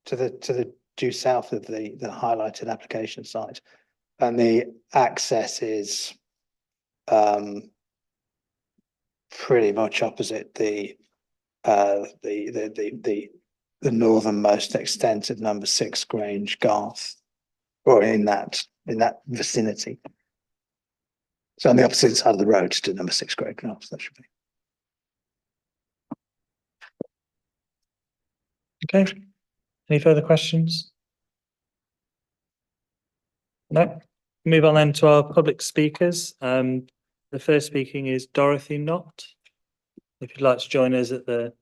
to the due south of the highlighted application site, and the access is pretty much opposite the northernmost extent of number 6 Grange Garth, or in that vicinity. So on the opposite side of the road to number 6 Grange Garth, that should be. Okay. Any further questions? No. Move on then to our public speakers. The first speaking is Dorothy Knott. If you'd like to join us at the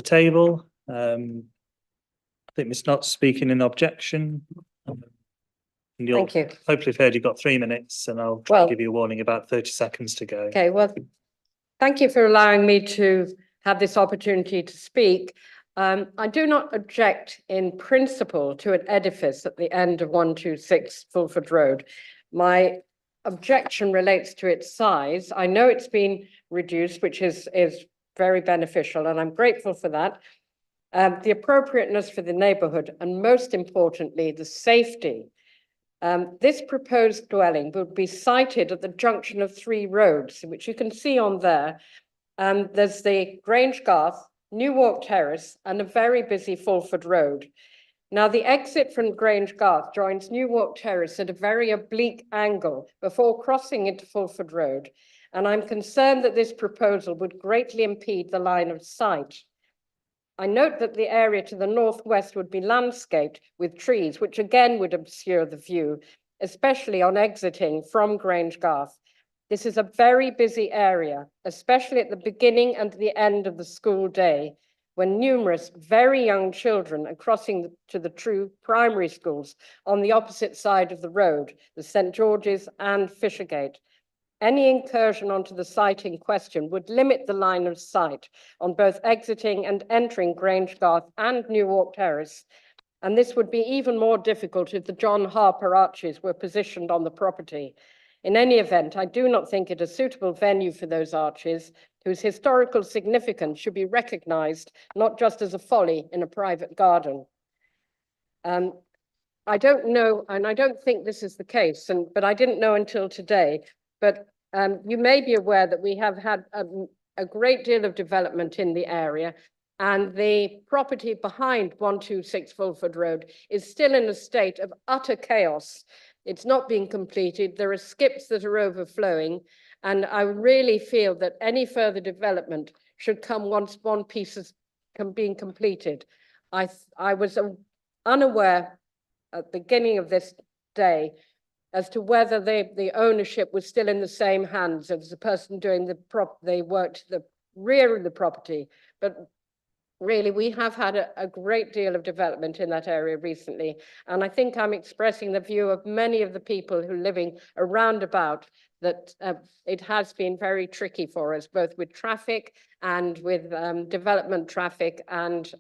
table. I think Ms. Knott's speaking in objection. And Thank you. Hopefully heard you've got 3 minutes, and I'll try to give you a warning about 30 seconds to go. Okay, well, thank you for allowing me to have this opportunity to speak. I do not object in principle to an edifice at the end of 126 Fulford Road. My objection relates to its size. I know it's been reduced, which is very beneficial, and I'm grateful for that. The appropriateness for the neighbourhood, and most importantly, the safety. This proposed dwelling would be sited at the junction of 3 roads, which you can see on there. There's the Grange Garth, New Walk Terrace, and a very busy Fulford Road. Now, the exit from Grange Garth joins New Walk Terrace at a very oblique angle before crossing into Fulford Road, and I'm concerned that this proposal would greatly impede the line of sight. I note that the area to the northwest would be landscaped with trees, which again would obscure the view, especially on exiting from Grange Garth. This is a very busy area, especially at the beginning and the end of the school day, when numerous very young children are crossing to the true primary schools on the opposite side of the road, the St. George's and Fishergate. Any incursion onto the site in question would limit the line of sight on both exiting and entering Grange Garth and New Walk Terrace. And this would be even more difficult if the John Harper arches were positioned on the property. In any event, I do not think it a suitable venue for those arches, whose historical significance should be recognised, not just as a folly in a private garden. I don't know, and I don't think this is the case, but I didn't know until today, but you may be aware that we have had a great deal of development in the area, and the property behind 126 Fulford Road is still in a state of utter chaos. It's not being completed. There are skips that are overflowing, and I really feel that any further development should come once one piece is being completed. I was unaware at the beginning of this day as to whether the ownership was still in the same hands as the person doing the work to the rear of the property. But really, we have had a great deal of development in that area recently. And I think I'm expressing the view of many of the people who are living around about that it has been very tricky for us, both with traffic and with development traffic and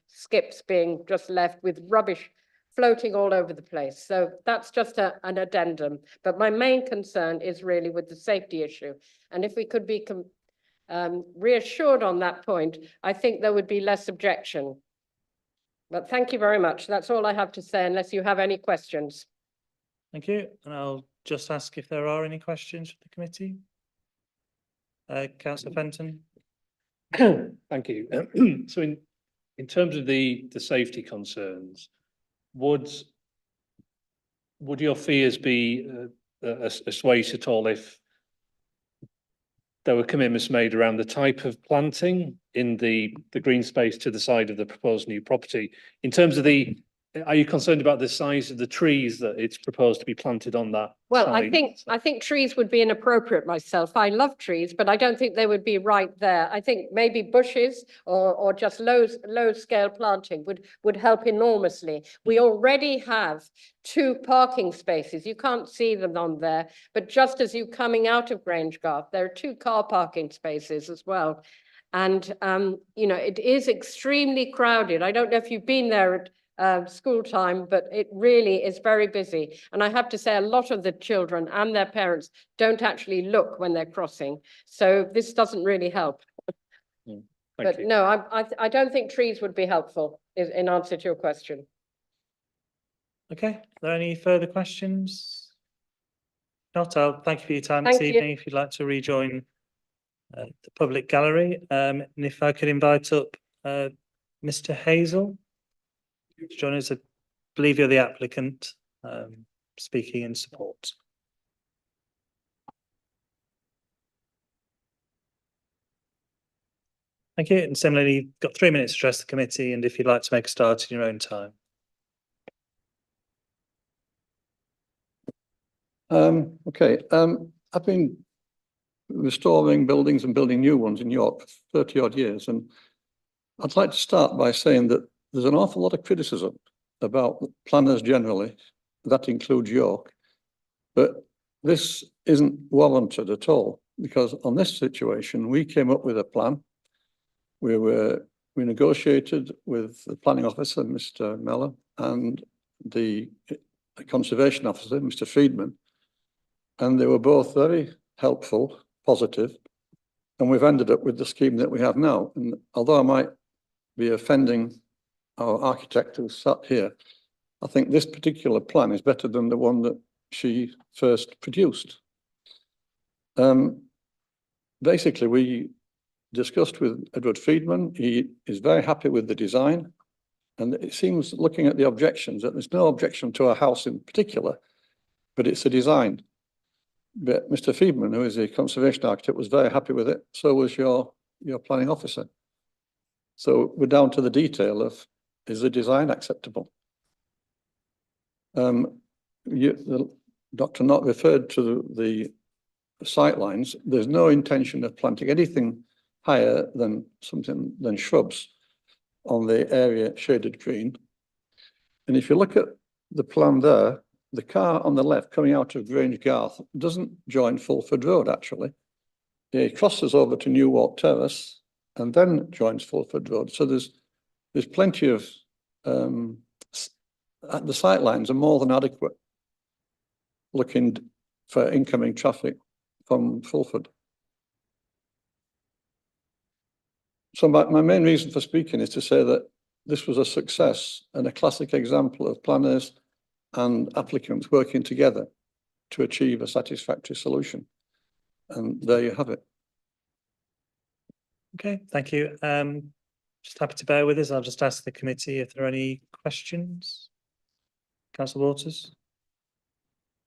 skips being just left with rubbish floating all over the place. So that's just an addendum. But my main concern is really with the safety issue. And if we could be reassured on that point, I think there would be less objection. But thank you very much. That's all I have to say, unless you have any questions. Thank you. And I'll just ask if there are any questions for the committee. Councillor Fenton. Thank you. So in terms of the safety concerns, would your fears be assuaged at all if there were commitments made around the type of planting in the green space to the side of the proposed new property? In terms of are you concerned about the size of the trees that it's proposed to be planted on that Well, side? I think trees would be inappropriate myself. I love trees, but I don't think they would be right there. I think maybe bushes or just low scale planting would help enormously. We already have 2 parking spaces. You can't see them on there, but just as you're coming out of Grange Garth, there are 2 car parking spaces as well. And, you know, it is extremely crowded. I don't know if you've been there at school time, but it really is very busy. And I have to say, a lot of the children and their parents don't actually look when they're crossing. So this doesn't really help. But you. no, I don't think trees would be helpful in answer to your question. Okay, are there any further questions? Not, I'll thank you for your time Thank this you. evening. If you'd like to rejoin the public gallery, and if I could invite up Mr. Hazel to join us. I believe you're the applicant speaking in support. Thank you. And similarly, you've got 3 minutes to address the committee, and if you'd like to make a start in your own time. Okay. I've been restoring buildings and building new ones in York for 30 odd years, and I'd like to start by saying that there's an awful lot of criticism about planners generally, that includes York, but this isn't warranted at all, because on this situation, we came up with a plan. We negotiated with the planning officer, Mr. Mellor, and the conservation officer, Mr. Friedman, and they were both very helpful, positive, and we've ended up with the scheme that we have now. And although I might be offending our architect who sat here, I think this particular plan is better than the one that she first produced. Basically, we discussed with Edward Friedman. He is very happy with the design. And it seems, looking at the objections, that there's no objection to our house in particular, but it's a design. But Mr. Friedman, who is a conservation architect, was very happy with it. So was your planning officer. So we're down to the detail of, is the design acceptable? Dr. Knott referred to the sight lines. There's no intention of planting anything higher than shrubs on the area shaded green. And if you look at the plan there, the car on the left coming out of Grange Garth doesn't join Fulford Road, actually. It crosses over to New Walk Terrace and then joins Fulford Road. So there's plenty of, the sight lines are more than adequate looking for incoming traffic from Fulford. So my main reason for speaking is to say that this was a success and a classic example of planners and applicants working together to achieve a satisfactory solution. And there you have it. Okay, thank you. Just happy to bear with us. I'll just ask the committee if there are any questions. Councillor Waters?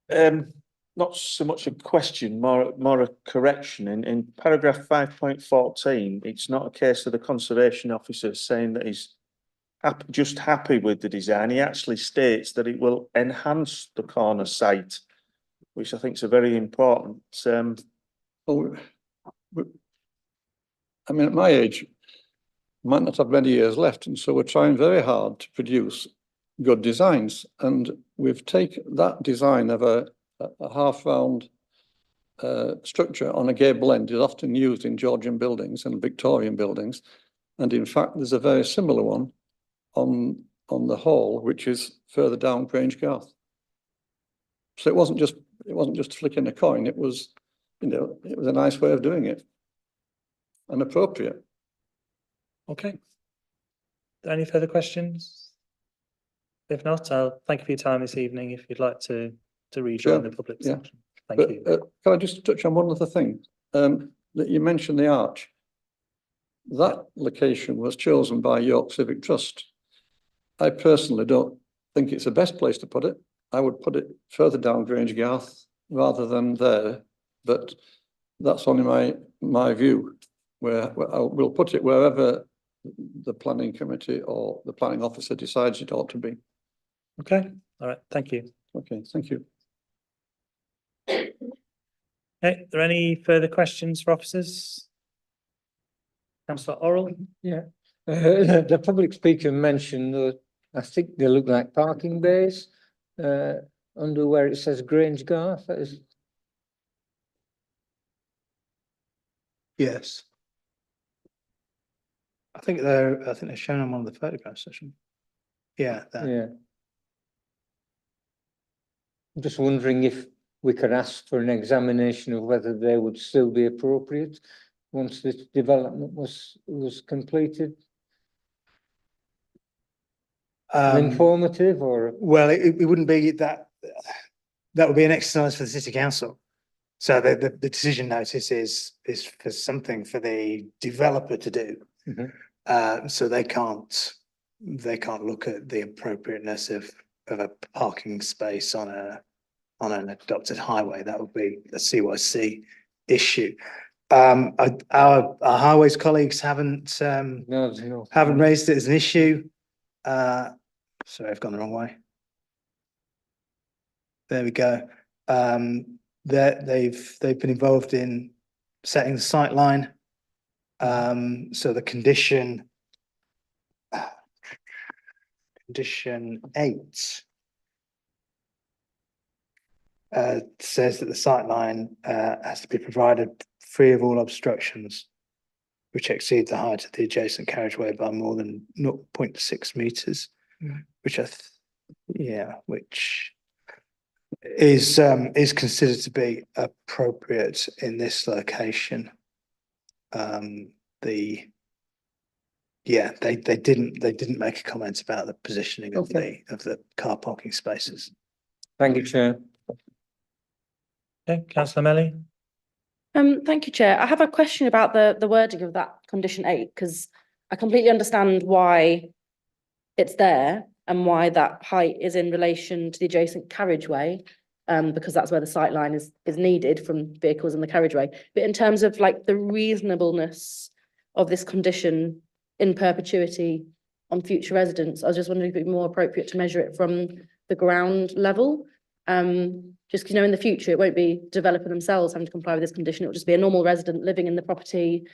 Not so much a question, more a correction. In paragraph 5.14, it's not a case of the conservation officer saying that he's just happy with the design. He actually states that it will enhance the corner site, which I think is a very important. Well, I mean, at my age, might not have many years left, and so we're trying very hard to produce good designs. And we've taken that design of a half-round structure on a gable end is often used in Georgian buildings and Victorian buildings. And in fact, there's a very similar one on the hall, which is further down Grange Garth. So it wasn't just flicking a coin. It was, it was a nice way of doing it and appropriate. Okay. Any further questions? If not, I'll thank you for your time this evening. If you'd like to rejoin the public section. Thank you. Can I just touch on one other thing? That you mentioned the arch. That location was chosen by York Civic Trust. I personally don't think it's the best place to put it. I would put it further down Grange Garth rather than there, but that's only my view. Where we'll put it wherever the planning committee or the planning officer decides it ought to be. Okay. All right. Thank you. Okay. Thank you. Okay. Are there any further questions for officers? Councillor Orrell? Yeah. The public speaker mentioned that I think they look like parking bays under where it says Grange Garth. That is. Yes. I think they're shown on one of the photographs session. Yeah. Yeah. I'm just wondering if we could ask for an examination of whether they would still be appropriate once this development was completed. Informative or? Well, it wouldn't be that. That would be an exercise for the city council. So the decision notice is for something for the developer to do. Mm-hmm. So they can't look at the appropriateness of a parking space on an adopted highway. That would be a CYC issue. Our highways colleagues haven't raised it as an issue. Sorry, I've gone the wrong way. There we go. They've been involved in setting the sight line. So the condition 8 says that the sight line has to be provided free of all obstructions which exceed the height of the adjacent carriageway by more than 0.6 meters, which which is considered to be appropriate in this location. They didn't make a comment about the positioning of the car parking spaces. Thank you, Chair. Okay, councillor Melly. Thank you, Chair. I have a question about the wording of that condition 8, because I completely understand why it's there and why that height is in relation to the adjacent carriageway, because that's where the sight line is needed from vehicles in the carriageway. But in terms of like the reasonableness of this condition in perpetuity on future residents, I was just wondering if it'd be more appropriate to measure it from the ground level. Just because, in the future, it won't be developer themselves having to comply with this condition. It will just be a normal resident living in the property,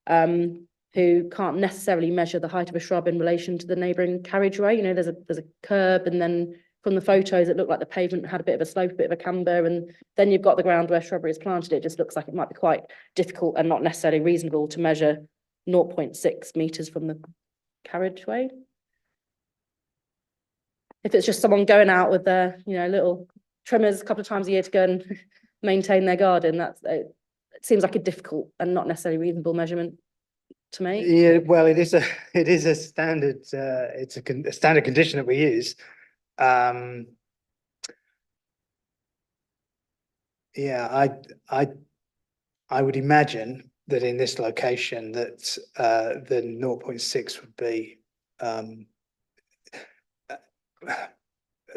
who can't necessarily measure the height of a shrub in relation to the neighbouring carriageway. There's a curb, and then from the photos, it looked like the pavement had a bit of a slope, a bit of a camber, and then you've got the ground where shrubbery is planted. It just looks like it might be quite difficult and not necessarily reasonable to measure 0.6 metres from the carriageway. If it's just someone going out with their, little trimmers a couple of times a year to go and maintain their garden, it seems like a difficult and not necessarily reasonable measurement to make. Yeah, well, it is a standard. It's a standard condition that we use. Yeah, I would imagine that in this location that the 0.6 would be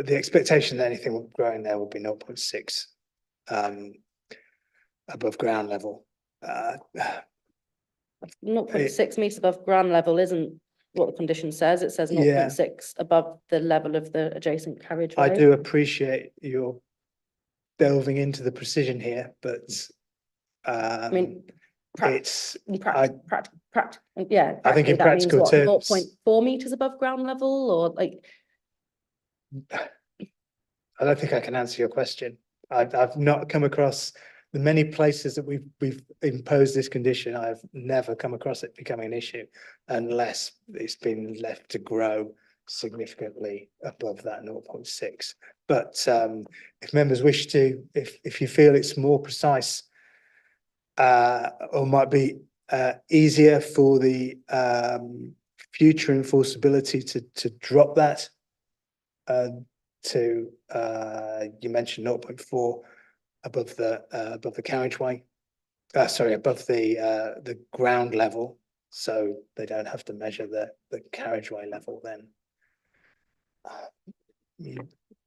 the expectation that anything growing there would be 0.6 above ground level. 0.6 metres above ground level isn't what the condition says. It says 0.6 above the level of the adjacent carriageway. I do appreciate your delving into the precision here, but I mean, I think in practical means, terms, 0.4 metres above ground level, or like. I don't think I can answer your question. I've not come across the many places that we've imposed this condition. I've never come across it becoming an issue unless it's been left to grow significantly above that 0.6. But if members wish to, if you feel it's more precise or might be easier for the future enforceability to drop that to you mentioned 0.4 above the carriageway, above the ground level, so they don't have to measure the carriageway level. Then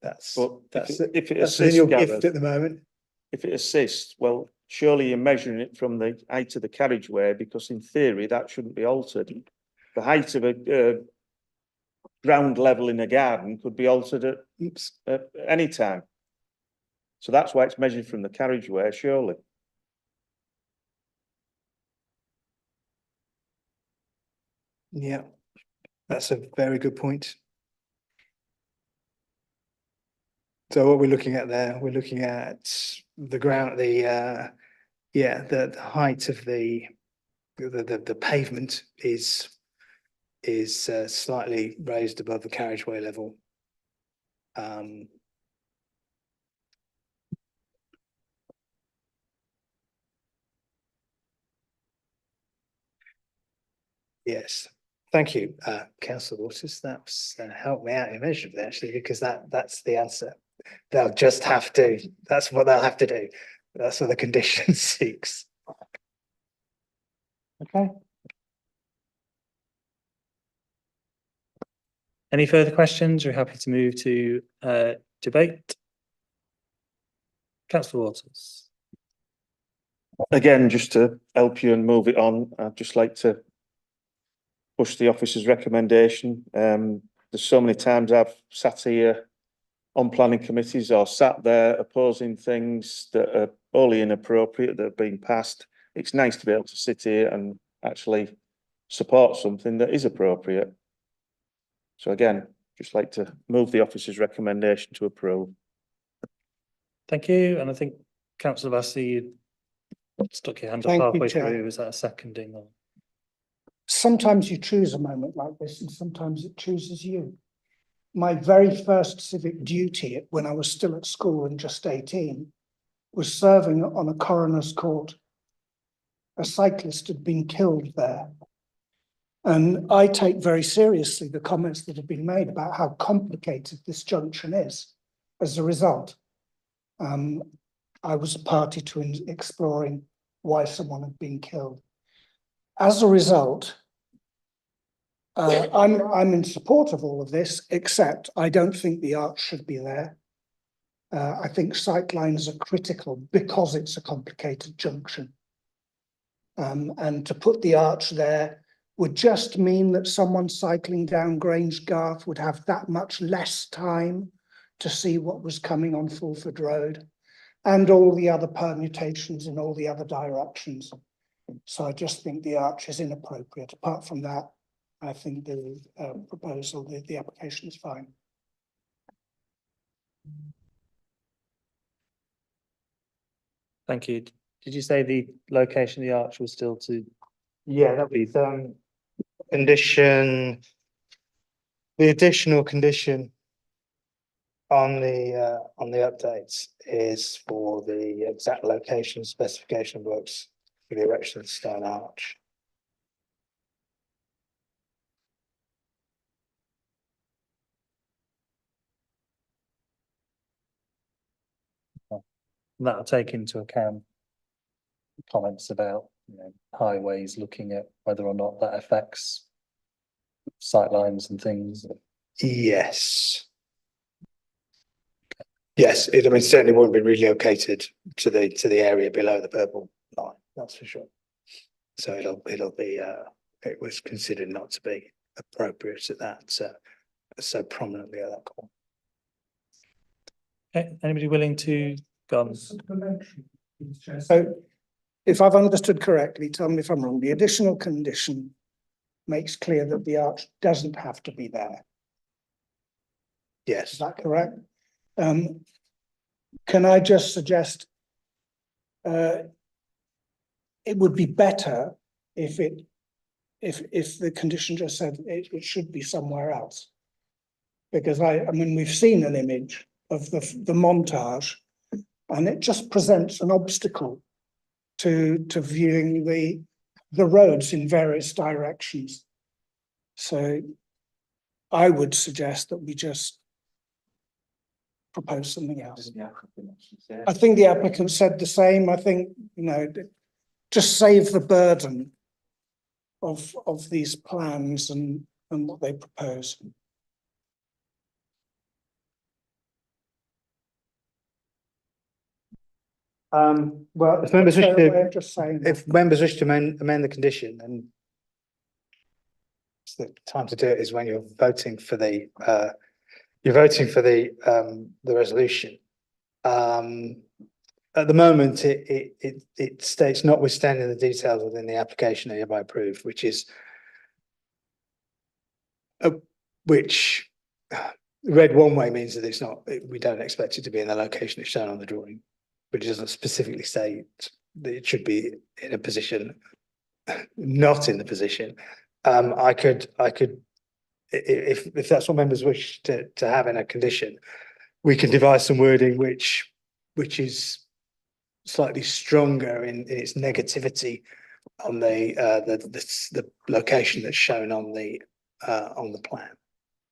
that's in your gift at the moment. If it assists, well, surely you're measuring it from the height of the carriageway, because in theory that shouldn't be altered. The height of a ground level in a garden could be altered at any time. So that's why it's measured from the carriageway, surely. Yeah, that's a very good point. So what we're looking at there, we're looking at the ground, the height of the pavement is slightly raised above the carriageway level. Yes, thank you, Councillor Waters. That's helped me out immeasurably, actually, because that's the answer. They'll just have to. That's what they'll have to do. That's what the condition seeks. Okay. Any further questions? We're happy to move to debate. Councillor Waters. Again, just to help you and move it on, I'd just like to push the officer's recommendation. There's so many times I've sat here on planning committees or sat there opposing things that are wholly inappropriate that are being passed. It's nice to be able to sit here and actually support something that is appropriate. So again, just like to move the officer's recommendation to approve. Thank you. And I think Councillor Vassy, you stuck your hand up halfway through. Is that a seconding? Or? Sometimes you choose a moment like this and sometimes it chooses you. my very first civic duty when I was still at school and just 18 was serving on a coroner's court. A cyclist had been killed there. And I take very seriously the comments that have been made about how complicated this junction is. As a result, I was a party to exploring why someone had been killed. As a result, I'm in support of all of this, except I don't think the arch should be there. I think sightlines are critical because it's a complicated junction. And to put the arch there would just mean that someone cycling down Grange Garth would have that much less time to see what was coming on Fulford Road and all the other permutations in all the other directions. So I just think the arch is inappropriate. Apart from that, I think the proposal, the application is fine. Thank you. Did you say the location of the arch was still to? Yeah, that was condition. The additional condition on the updates is for the exact location specification works for the erection of the stone arch. That'll take into account comments about, you know, highways, looking at whether or not that affects sightlines and things. Yes. Yes, I mean, certainly won't be relocated to the area below the purple line, that's for sure. So it'll be it was considered not to be appropriate at that so prominently at that corner. Okay, anybody willing to go on? So if I've understood correctly, tell me if I'm wrong, the additional condition makes clear that the arch doesn't have to be there. Yes. Is that correct? Can I just suggest it would be better if the condition just said it should be somewhere else? Because I mean, we've seen an image of the montage, and it just presents an obstacle to viewing the roads in various directions. So I would suggest that we just propose something else. I think the applicant said the same. I think, you know, just save the burden of these plans and what they propose. Well, if members wish to amend the condition, and it's the time to do it is when you're voting for the resolution. At the moment, it states notwithstanding the details within the application are hereby approved, which is which read one way means that it's not. We don't expect it to be in the location it's shown on the drawing, but it doesn't specifically say that it should be in a position, not in the position. I could, if that's what members wish to have in a condition, we can devise some wording which is slightly stronger in its negativity on the location that's shown on the plan.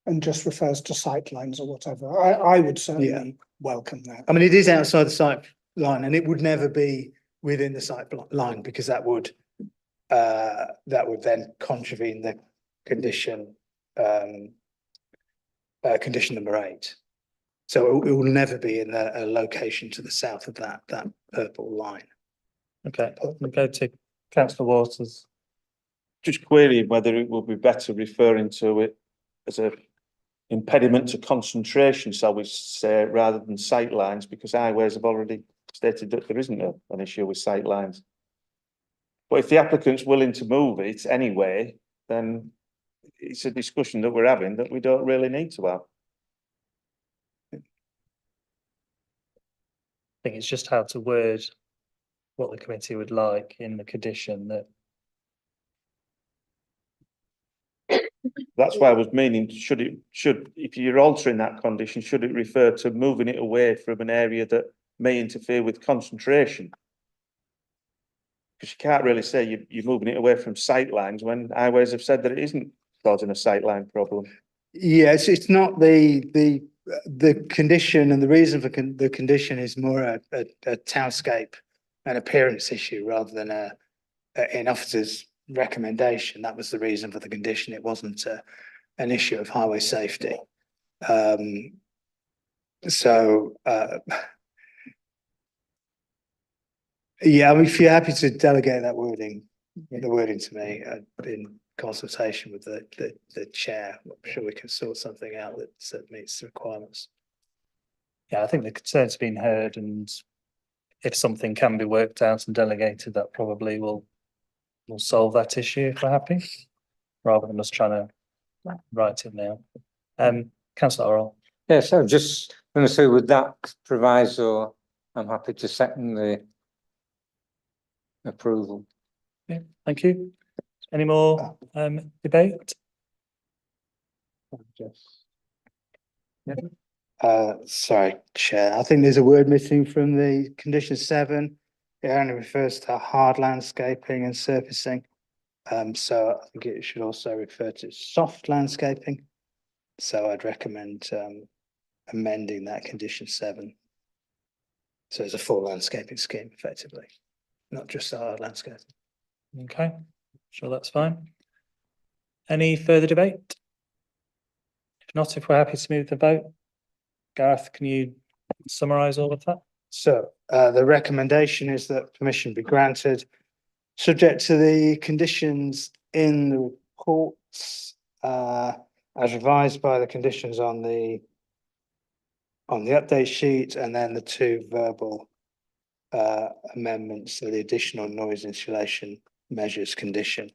And just refers to sightlines or whatever. I would certainly welcome that. I mean, it is outside the sight line, and it would never be within the sight line, because that would then contravene the condition condition number 8. So it will never be in a location to the south of that purple line. Okay, we'll go to Councillor Waters. Just querying whether it will be better referring to it as a impediment to concentration, shall we say, rather than sight lines, because highways have already stated that there isn't an issue with sight lines. But if the applicant's willing to move it anyway, then it's a discussion that we're having that we don't really need to have. I think it's just how to word what the committee would like in the condition that That's why I was meaning, if you're altering that condition, should it refer to moving it away from an area that may interfere with concentration? Because you can't really say you're moving it away from sight lines when highways have said that it isn't causing a sightline problem. Yeah, it's not the condition, and the reason for the condition is more a townscape and appearance issue rather than an officer's recommendation. That was the reason for the condition. It wasn't an issue of highway safety. Yeah, I mean, if you're happy to delegate that wording, the wording to me in consultation with the chair, I'm sure we can sort something out that meets the requirements. Yeah, I think the concern's been heard, and if something can be worked out and delegated, that probably will solve that issue if we're happy, rather than us trying to write it now. Councillor Orrell. Yeah, so just going to say with that proviso, I'm happy to second the approval. Yeah, thank you. Any more debate? Sorry, Chair. I think there's a word missing from the condition 7. It only refers to hard landscaping and surfacing. So I think it should also refer to soft landscaping. So I'd recommend amending that condition 7. So it's a full landscaping scheme, effectively, not just a hard landscape. Okay, sure, that's fine. Any further debate? If not, if we're happy to move the vote, Gareth, can you summarise all of that? So the recommendation is that permission be granted, subject to the conditions in the reports, as revised by the conditions on the update sheet, and then the 2 verbal amendments, so the additional noise insulation measures condition,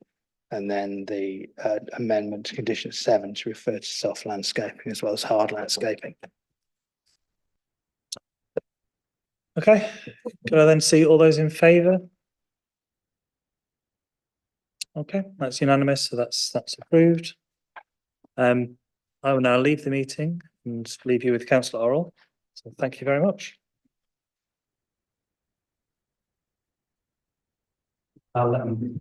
and then the amendment to condition 7 to refer to soft landscaping as well as hard landscaping. Okay, can I then see all those in favour? Okay, that's unanimous, so that's approved. I will now leave the meeting and leave you with Councillor Orrell. So thank you very much. I'll let him.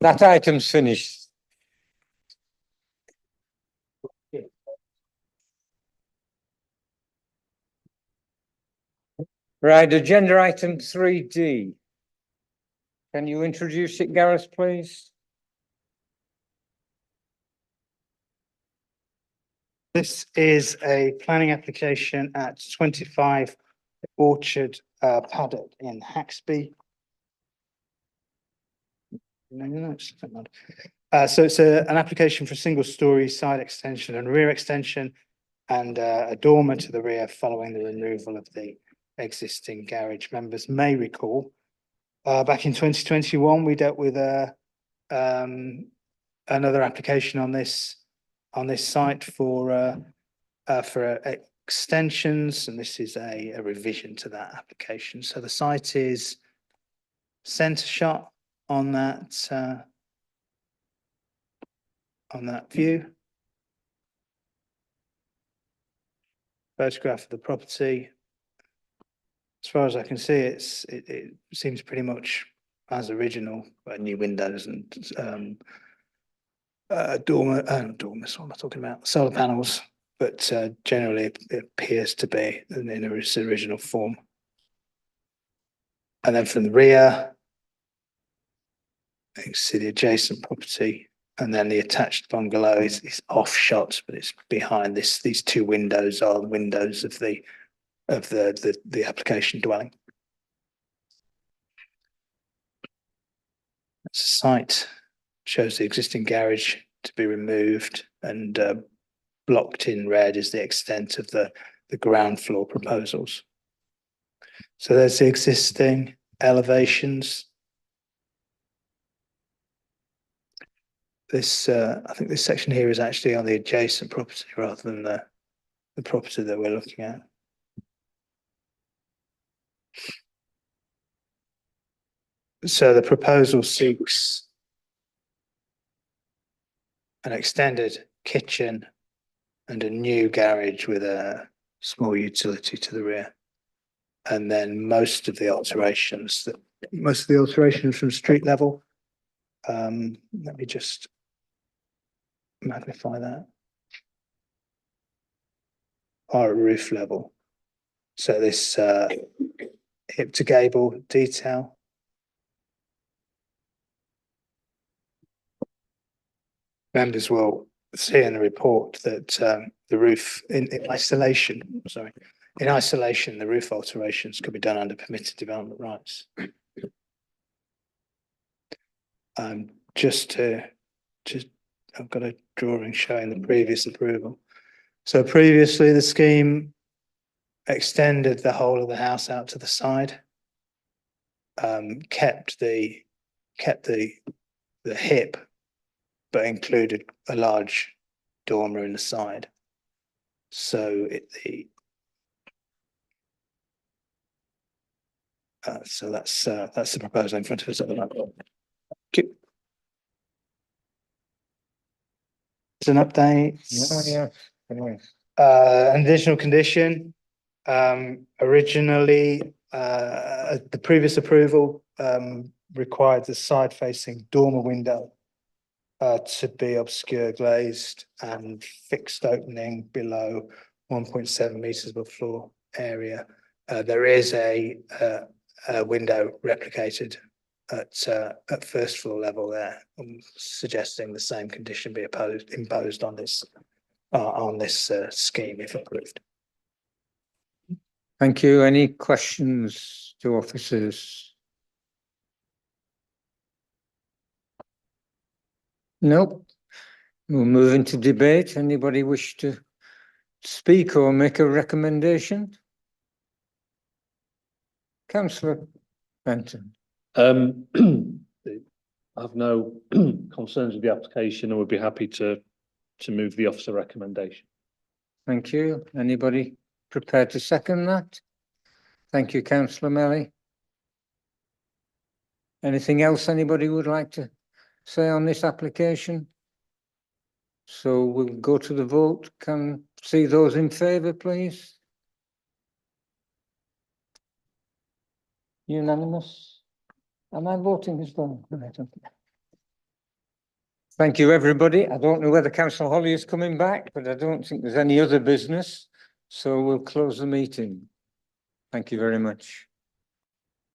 That item's finished. Right, agenda item 3D. Can you introduce it, Gareth, please? This is a planning application at 25 Orchard Paddock in Haxby. So it's an application for a single-storey side extension and rear extension, and a dormer to the rear following the removal of the existing garage. Members may recall back in 2021 we dealt with another application on this site for extensions, and this is a revision to that application. So the site is centre shot on that view. Photograph of the property. As far as I can see, it seems pretty much as original, new windows and dormers, what am I talking about? Solar panels, but generally it appears to be in its original form. And then from the rear, you can see the adjacent property, and then the attached bungalow is off shot, but it's behind this. These 2 windows are the windows of the application dwelling. That's a site, shows the existing garage to be removed and blocked in red is the extent of the ground floor proposals. So there's the existing elevations. This, I think this section here is actually on the adjacent property rather than the property that we're looking at. So the proposal seeks an extended kitchen and a new garage with a small utility to the rear. And then most of the alterations from street level. Let me just magnify that. Are at roof level. So this hip to gable detail. Members will see in the report that the roof in isolation, the roof alterations could be done under permitted development rights. I've got a drawing showing the previous approval. So previously the scheme extended the whole of the house out to the side, kept the hip, but included a large dormer in the side. So so that's the proposal in front of us at the moment. It's an update. An additional condition. Originally, the previous approval required the side-facing dormer window to be obscure glazed and fixed opening below 1.7 meters above floor area. There is a window replicated at first floor level there, suggesting the same condition be imposed on this scheme if approved. Thank you. Any questions to officers? Nope. We'll move into debate. Anybody wish to speak or make a recommendation? Councillor Benton. I have no concerns with the application and would be happy to move the officer recommendation. Thank you. Anybody prepared to second that? Thank you, Councillor Melly. Anything else anybody would like to say on this application? So we'll go to the vote. Can see those in favour, please. Unanimous. Am I voting as well? Right, okay. Thank you, everybody. I don't know whether Councillor Holly is coming back, but I don't think there's any other business. So we'll close the meeting. Thank you very much.